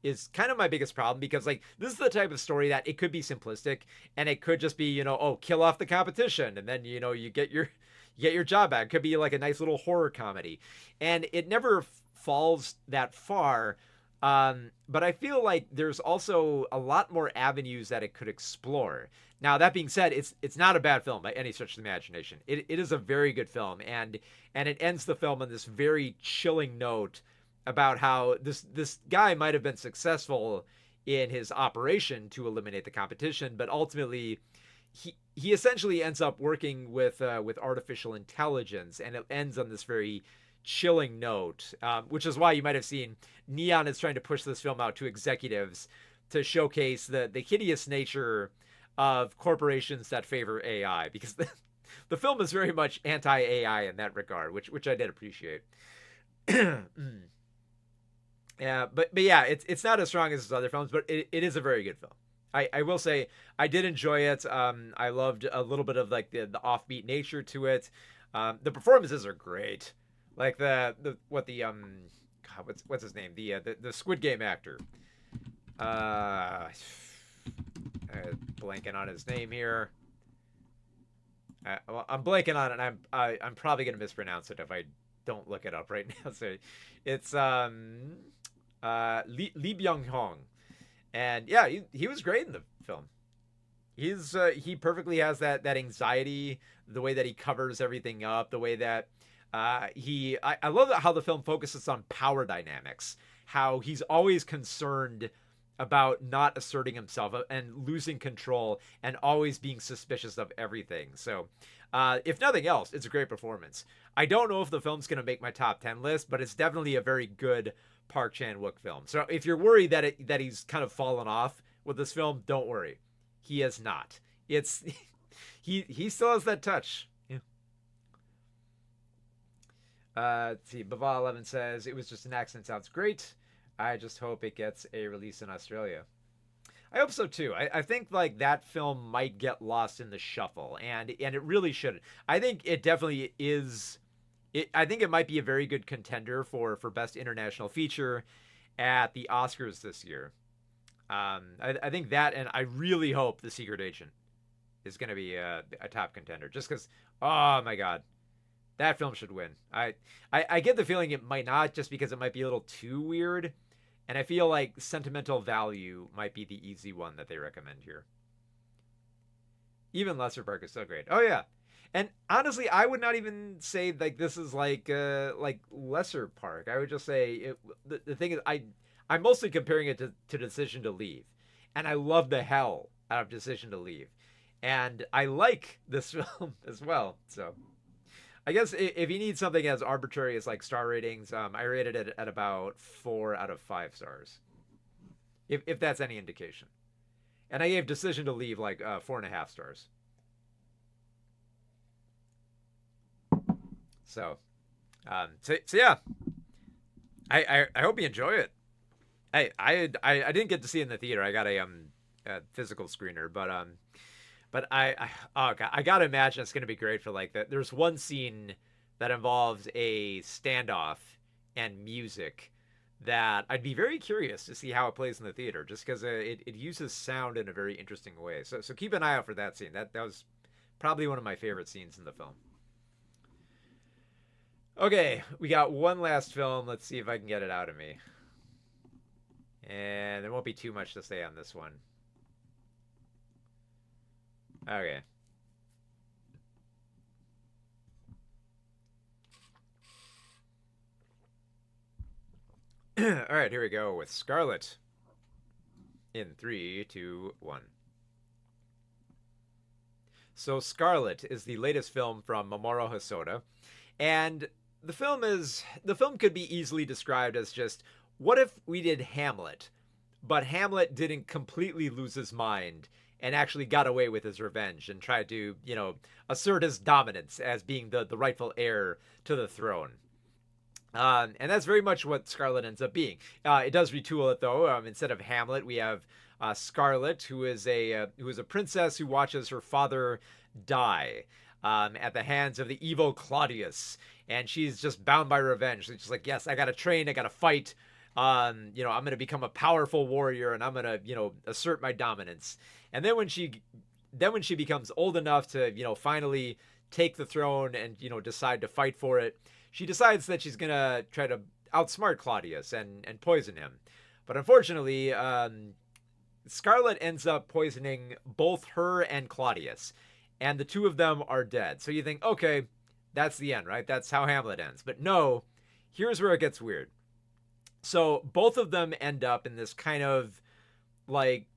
Speaker 1: is kind of my biggest problem, because this is the type of story that it could be simplistic, and it could just be, kill off the competition, and then you get your job back. It could be like a nice little horror comedy, and it never falls that far. But I feel like there's also a lot more avenues that it could explore. Now, that being said, it's not a bad film by any stretch of the imagination. It is a very good film, and it ends the film on this very chilling note about how this guy might have been successful in his operation to eliminate the competition, but ultimately he essentially ends up working with artificial intelligence, and it ends on this very chilling note, which is why you might have seen Neon is trying to push this film out to executives to showcase the hideous nature of corporations that favor AI, because the film is very much anti-AI in that regard, which I did appreciate. Yeah, but yeah, it's not as strong as his other films, but it is a very good film. I will say I did enjoy it. I loved a little bit of like the offbeat nature to it. The performances are great. Like what's his name? The Squid Game actor. Blanking on his name here. Well, I'm blanking on it, and I'm probably gonna mispronounce it if I don't look it up right now. So it's Lee Byung-hong, and yeah, he was great in the film. He perfectly has that anxiety, the way that he covers everything up, the way that I love how the film focuses on power dynamics, how he's always concerned about not asserting himself and losing control and always being suspicious of everything. So, if nothing else, it's a great performance. I don't know if the film's going to make my top 10 list, but it's definitely a very good Park Chan-wook film. So if you're worried that he's kind of fallen off with this film, don't worry. He is not. It's he still has that touch. Yeah. Let's see. Bava11 says, it was just an accident. Sounds great. I just hope it gets a release in Australia. I hope so too. I think like that film might get lost in the shuffle, and it really shouldn't. I think it definitely is. I think it might be a very good contender for Best International Feature at the Oscars this year. I think that, and I really hope The Secret Agent is going to be a top contender, just because, oh my God, that film should win. I get the feeling it might not, just because it might be a little too weird, and I feel like Sentimental Value might be the easy one that they recommend here. Even Lesser Park is so great. Oh yeah. And honestly, I would not even say like this is like Lesser Park. I would just say the thing is I'm mostly comparing it to Decision to Leave, and I love the hell out of Decision to Leave, and I like this film as well. So I guess if you need something as arbitrary as like star ratings, I rated it at about 4 out of 5 stars, if that's any indication, and I gave Decision to Leave like 4.5 stars. So yeah, I hope you enjoy it. I didn't get to see it in the theater. I got a physical screener, but oh God, I gotta imagine it's gonna be great for like that. There's one scene that involves a standoff and music that I'd be very curious to see how it plays in the theater, just because it uses sound in a very interesting way. So keep an eye out for that scene. That was probably one of my favorite scenes in the film. Okay, we got one last film. Let's see if I can get it out of me. And there won't be too much to say on this one. Okay. All right, here we go with Scarlet. In 3, 2, 1. So Scarlet is the latest film from Mamoru Hosoda, and the film could be easily described as just, what if we did Hamlet, but Hamlet didn't completely lose his mind and actually got away with his revenge and tried to, assert his dominance as being the rightful heir to the throne. And that's very much what Scarlet ends up being. It does retool it though. Instead of Hamlet, we have Scarlet, who is a princess who watches her father die at the hands of the evil Claudius, and she's just bound by revenge. She's just like, yes, I gotta train, I gotta fight. I'm gonna become a powerful warrior, and I'm gonna, assert my dominance. And then when she becomes old enough to, finally take the throne and, decide to fight for it, she decides that she's gonna try to outsmart Claudius and poison him. But unfortunately, Scarlet ends up poisoning both her and Claudius, and the two of them are dead. So you think, okay, that's the end, right? That's how Hamlet ends. But no, here's where it gets weird. So both of them end up in this kind of like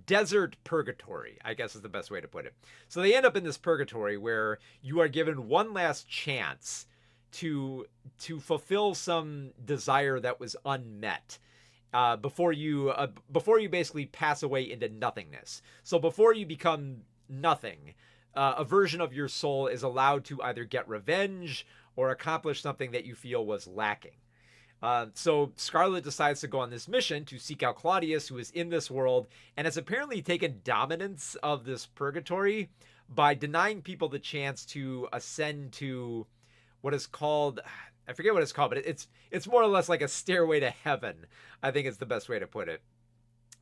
Speaker 1: desert purgatory, I guess is the best way to put it. So they end up in this purgatory where you are given one last chance to fulfill some desire that was unmet. Before you basically pass away into nothingness. So before you become nothing, a version of your soul is allowed to either get revenge or accomplish something that you feel was lacking. So Scarlet decides to go on this mission to seek out Claudius, who is in this world, and has apparently taken dominance of this purgatory by denying people the chance to ascend to what is called, I forget what it's called, but it's more or less like a stairway to heaven, I think is the best way to put it.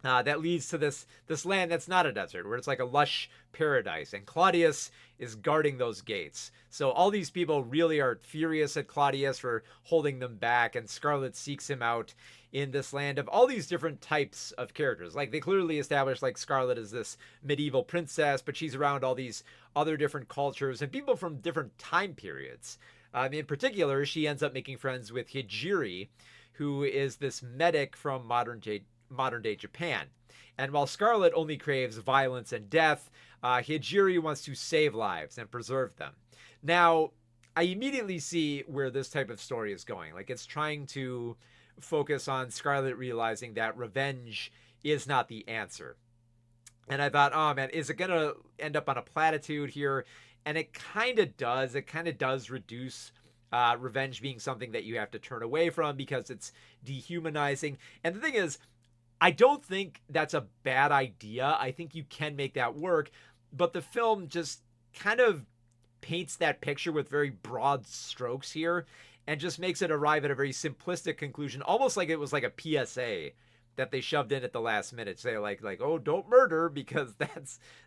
Speaker 1: That leads to this land that's not a desert, where it's like a lush paradise, and Claudius is guarding those gates. So all these people really are furious at Claudius for holding them back, and Scarlet seeks him out in this land of all these different types of characters. Like, they clearly established like Scarlet is this medieval princess, but she's around all these other different cultures and people from different time periods. In particular, she ends up making friends with Hijiri, who is this medic from modern day Japan. And while Scarlet only craves violence and death, Hijiri wants to save lives and preserve them. Now, I immediately see where this type of story is going. Like, it's trying to focus on Scarlet realizing that revenge is not the answer. And I thought, oh man, is it going to end up on a platitude here? And it kind of does. It kind of does reduce revenge being something that you have to turn away from because it's dehumanizing. And the thing is, I don't think that's a bad idea. I think you can make that work. But the film just kind of paints that picture with very broad strokes here and just makes it arrive at a very simplistic conclusion, almost like it was like a PSA that they shoved in at the last minute. Say like, oh, don't murder because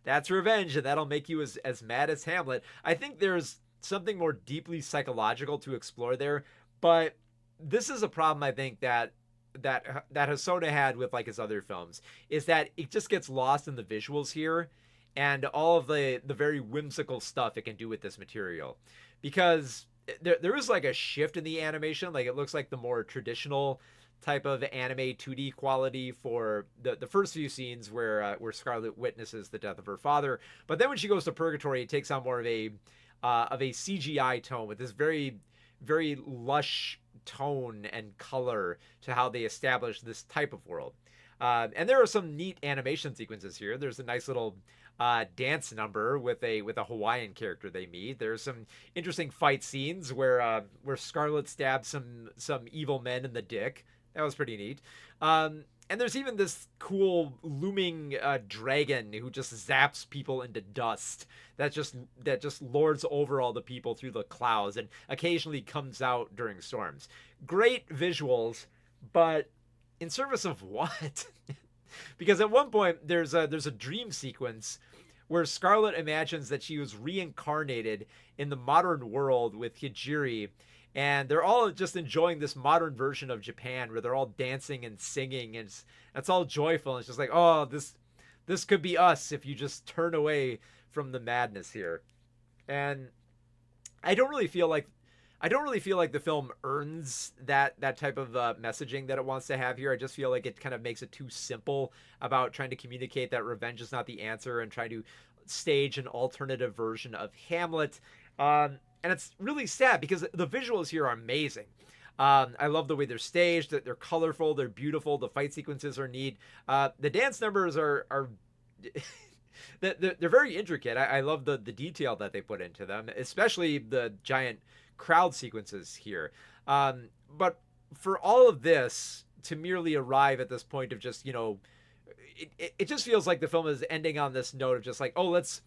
Speaker 1: that's revenge and that'll make you as mad as Hamlet. I think there's something more deeply psychological to explore there, but this is a problem I think that Hosoda had with like his other films, is that it just gets lost in the visuals here and all of the very whimsical stuff it can do with this material, because there is like a shift in the animation. Like, it looks like the more traditional type of anime 2D quality for the first few scenes where Scarlet witnesses the death of her father, but then when she goes to Purgatory, it takes on more of a CGI tone with this very, very lush tone and color to how they establish this type of world. And there are some neat animation sequences here. There's a nice little dance number with a Hawaiian character they meet. There's some interesting fight scenes where Scarlet stabs some evil men in the dick. That was pretty neat. And there's even this cool looming dragon who just zaps people into dust. That just lords over all the people through the clouds and occasionally comes out during storms. Great visuals, but in service of what? Because at one point there's a dream sequence where Scarlet imagines that she was reincarnated in the modern world with Hijiri, and they're all just enjoying this modern version of Japan where they're all dancing and singing, and it's all joyful. And it's just like, oh, this could be us if you just turn away from the madness here. And I don't really feel like the film earns that type of messaging that it wants to have here. I just feel like it kind of makes it too simple about trying to communicate that revenge is not the answer and trying to stage an alternative version of Hamlet. And it's really sad because the visuals here are amazing. I love the way they're staged, that they're colorful, they're beautiful, the fight sequences are neat. The dance numbers are they're very intricate. I love the detail that they put into them, especially the giant crowd sequences here. But for all of this to merely arrive at this point of just, it just feels like the film is ending on this note of just like, oh, let's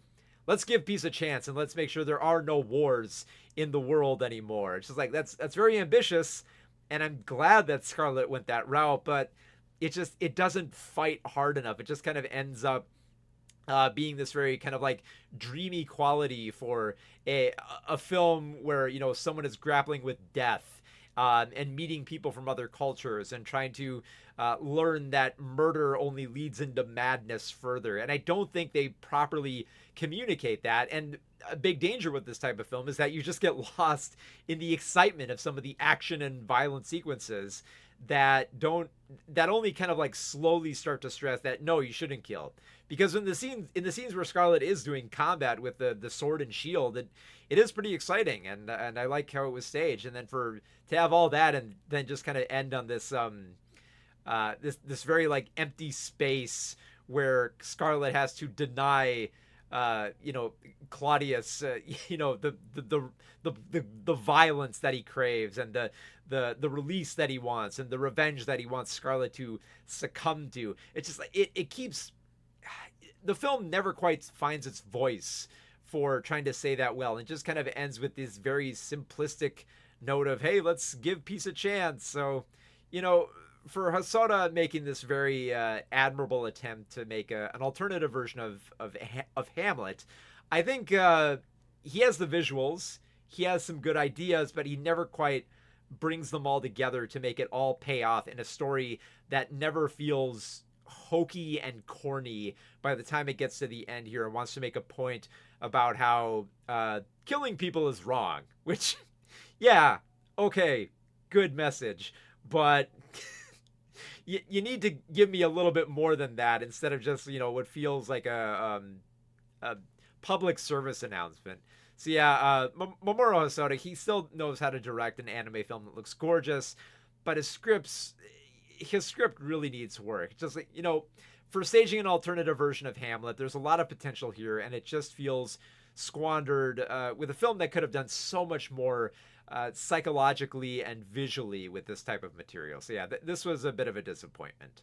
Speaker 1: give peace a chance and let's make sure there are no wars in the world anymore. It's just like, that's very ambitious, and I'm glad that Scarlet went that route, but it doesn't fight hard enough. It just kind of ends up being this very kind of like dreamy quality for a film where, someone is grappling with death and meeting people from other cultures and trying to learn that murder only leads into madness further. And I don't think they properly communicate that. And a big danger with this type of film is that you just get lost in the excitement of some of the action and violent sequences that only kind of like slowly start to stress that no, you shouldn't kill. Because in the scenes where Scarlet is doing combat with the sword and shield, it is pretty exciting, and I like how it was staged. And then to have all that and then just kind of end on this this very like empty space where Scarlet has to deny Claudius the violence that he craves and the release that he wants and the revenge that he wants Scarlet to succumb to. It's just like it keeps, the film never quite finds its voice for trying to say that well. It just kind of ends with this very simplistic note of, hey, let's give peace a chance. So, for Hosoda making this very admirable attempt to make an alternative version of Hamlet, I think he has the visuals, he has some good ideas, but he never quite brings them all together to make it all pay off in a story that never feels hokey and corny by the time it gets to the end here and wants to make a point about how killing people is wrong, which, yeah, okay, good message. but you need to give me a little bit more than that instead of just, what feels like a public service announcement. So yeah, Mamoru Hosoda, he still knows how to direct an anime film that looks gorgeous, but his script really needs work. Just like, for staging an alternative version of Hamlet, there's a lot of potential here, and it just feels squandered with a film that could have done so much more psychologically and visually with this type of material. So yeah, this was a bit of a disappointment.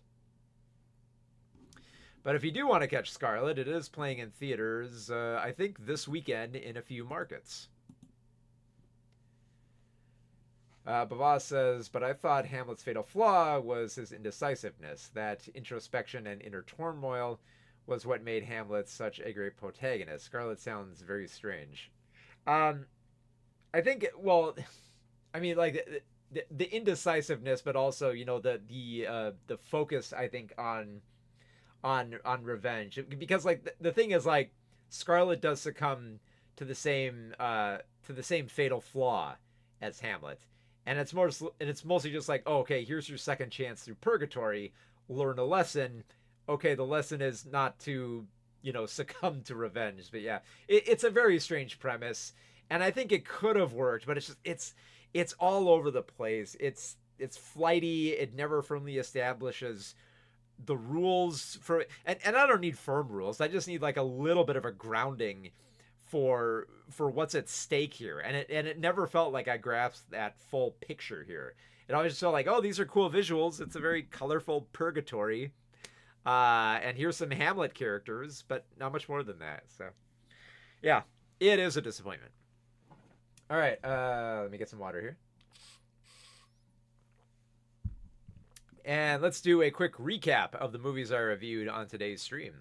Speaker 1: But if you do want to catch Scarlet, it is playing in theaters, I think this weekend in a few markets. Bava says, but I thought Hamlet's fatal flaw was his indecisiveness. That introspection and inner turmoil was what made Hamlet such a great protagonist. Scarlet sounds very strange. I think, well, I mean, like the indecisiveness, but also, the focus, I think, on revenge, because like the thing is, like, Scarlet does succumb to the same fatal flaw as Hamlet, and it's mostly just like, oh, okay, here's your second chance through purgatory, learn a lesson. Okay, the lesson is not to succumb to revenge. But yeah, it's a very strange premise, and I think it could have worked, but it's all over the place. It's flighty. It never firmly establishes the rules for, and I don't need firm rules. I just need like a little bit of a grounding for what's at stake here, and it never felt like I grasped that full picture here. It always just felt like, oh, these are cool visuals. It's a very colorful purgatory, and here's some Hamlet characters, but not much more than that. So yeah, it is a disappointment. All right, let me get some water here. And let's do a quick recap of the movies I reviewed on today's stream.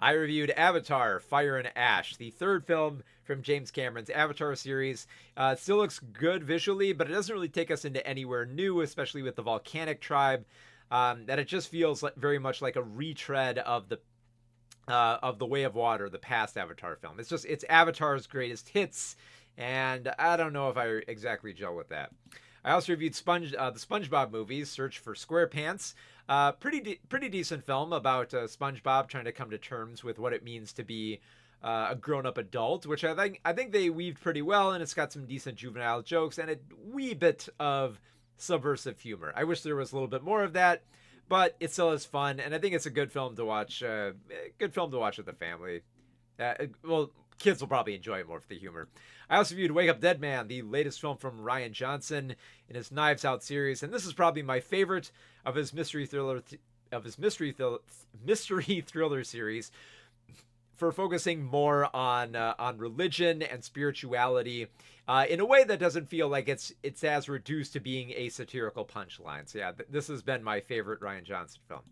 Speaker 1: I reviewed Avatar, Fire and Ash, the third film from James Cameron's Avatar series. It still looks good visually, but it doesn't really take us into anywhere new, especially with the volcanic tribe. That it just feels like very much like a retread of the Way of Water, the past Avatar film. It's Avatar's greatest hits, and I don't know if I exactly gel with that. I also reviewed the SpongeBob movies, Search for SquarePants. Pretty decent film about SpongeBob trying to come to terms with what it means to be a grown-up adult, which I think they weaved pretty well, and it's got some decent juvenile jokes and a wee bit of subversive humor. I wish there was a little bit more of that, but it still is fun, and I think it's a good film to watch. Good film to watch with the family. Well, kids will probably enjoy it more for the humor. I also viewed Wake Up Dead Man, the latest film from Rian Johnson in his Knives Out series, and this is probably my favorite of his mystery thriller series, for focusing more on religion and spirituality in a way that doesn't feel like it's as reduced to being a satirical punchline. So yeah, this has been my favorite Rian Johnson film.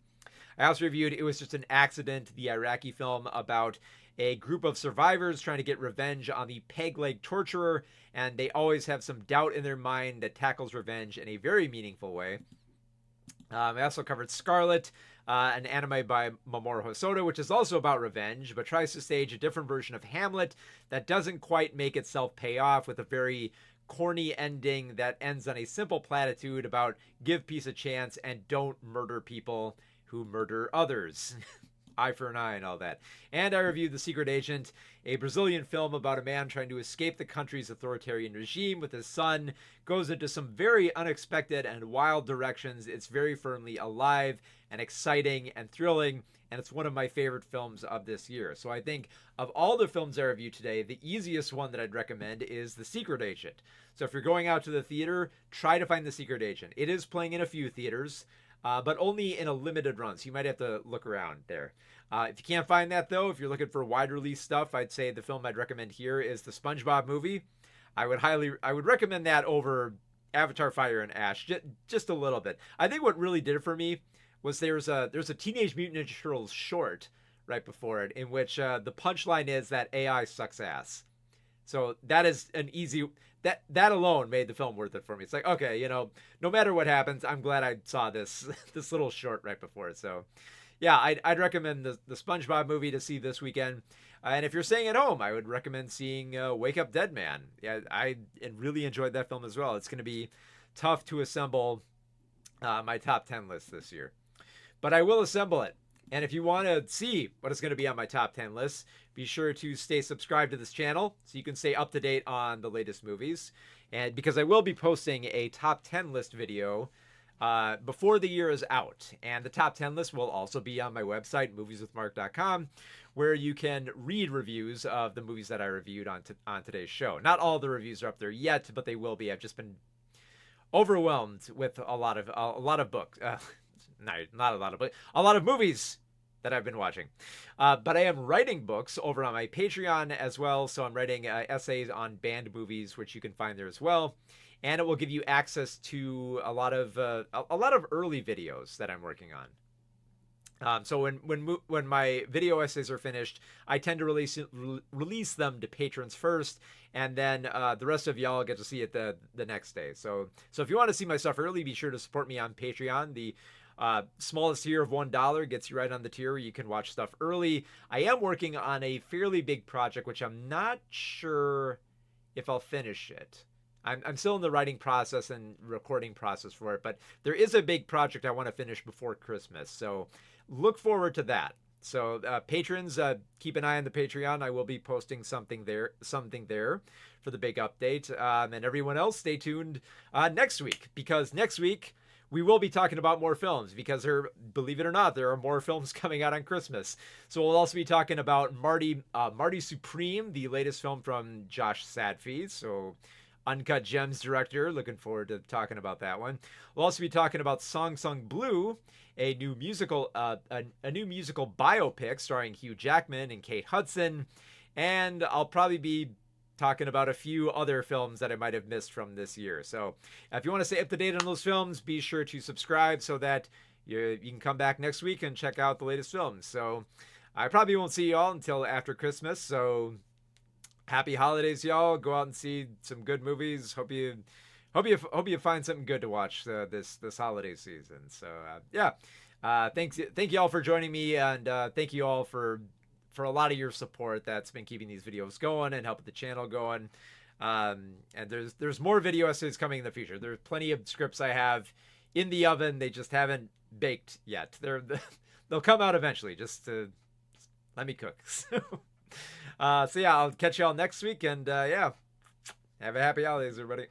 Speaker 1: I also reviewed It Was Just an Accident, the Iraqi film about a group of survivors trying to get revenge on the peg leg torturer, and they always have some doubt in their mind that tackles revenge in a very meaningful way. I also covered Scarlet, an anime by Mamoru Hosoda, which is also about revenge, but tries to stage a different version of Hamlet that doesn't quite make itself pay off, with a very corny ending that ends on a simple platitude about give peace a chance and don't murder people who murder others. Eye for an eye and all that. And I reviewed The Secret Agent, a Brazilian film about a man trying to escape the country's authoritarian regime with his son. Goes into some very unexpected and wild directions. It's very firmly alive and exciting and thrilling, and it's one of my favorite films of this year. So I think of all the films I reviewed today, the easiest one that I'd recommend is The Secret Agent. So if you're going out to the theater, try to find The Secret Agent. It is playing in a few theaters, but only in a limited run, so you might have to look around there. If you can't find that, though, if you're looking for wide release stuff, I'd say the film I'd recommend here is the SpongeBob movie. I would recommend that over Avatar, Fire and Ash, just a little bit. I think what really did it for me was there's a Teenage Mutant Ninja Turtles short right before it, in which the punchline is that AI sucks ass. So that is an easy, that alone made the film worth it for me. It's like, okay, no matter what happens, I'm glad I saw this little short right before it. So yeah, I'd recommend the SpongeBob movie to see this weekend. And if you're staying at home, I would recommend seeing Wake Up Dead Man. Yeah, I really enjoyed that film as well. It's going to be tough to assemble my top 10 list this year. But I will assemble it. And if you want to see what is going to be on my top 10 list, be sure to stay subscribed to this channel so you can stay up to date on the latest movies. And because I will be posting a top 10 list video before the year is out. And the top 10 list will also be on my website, movieswithmark.com, where you can read reviews of the movies that I reviewed on today's show. Not all the reviews are up there yet, but they will be. I've just been overwhelmed with a lot of books. No, not a lot of books. A lot of movies that I've been watching. But I am writing books over on my Patreon as well. So I'm writing essays on banned movies, which you can find there as well. And it will give you access to a lot of early videos that I'm working on. So when my video essays are finished, I tend to release them to patrons first, and then the rest of y'all get to see it the next day. So if you want to see my stuff early, be sure to support me on Patreon. The smallest tier of $1 gets you right on the tier where you can watch stuff early. I am working on a fairly big project, which I'm not sure if I'll finish it. I'm still in the writing process and recording process for it, but there is a big project I want to finish before Christmas. So look forward to that. So patrons, keep an eye on the Patreon. I will be posting something there for the big update. And everyone else, stay tuned next week, because next week we will be talking about more films, because believe it or not, there are more films coming out on Christmas. So we'll also be talking about Marty Supreme, the latest film from Josh Sadfi. So Uncut Gems director. Looking forward to talking about that one. We'll also be talking about Song Sung Blue, a new musical biopic starring Hugh Jackman and Kate Hudson. And I'll probably be talking about a few other films that I might have missed from this year. So if you want to stay up to date on those films, be sure to subscribe so that you can come back next week and check out the latest films. So I probably won't see you all until after Christmas. So happy holidays, y'all. Go out and see some good movies. Hope you find something good to watch this holiday season. So thank you all for joining me, and thank you all for a lot of your support that's been keeping these videos going and helping the channel going. And there's more video essays coming in the future. There's plenty of scripts I have in the oven. They just haven't baked yet. They'll come out eventually. Just let me cook. So yeah, I'll catch y'all next week, and have a happy holidays, everybody.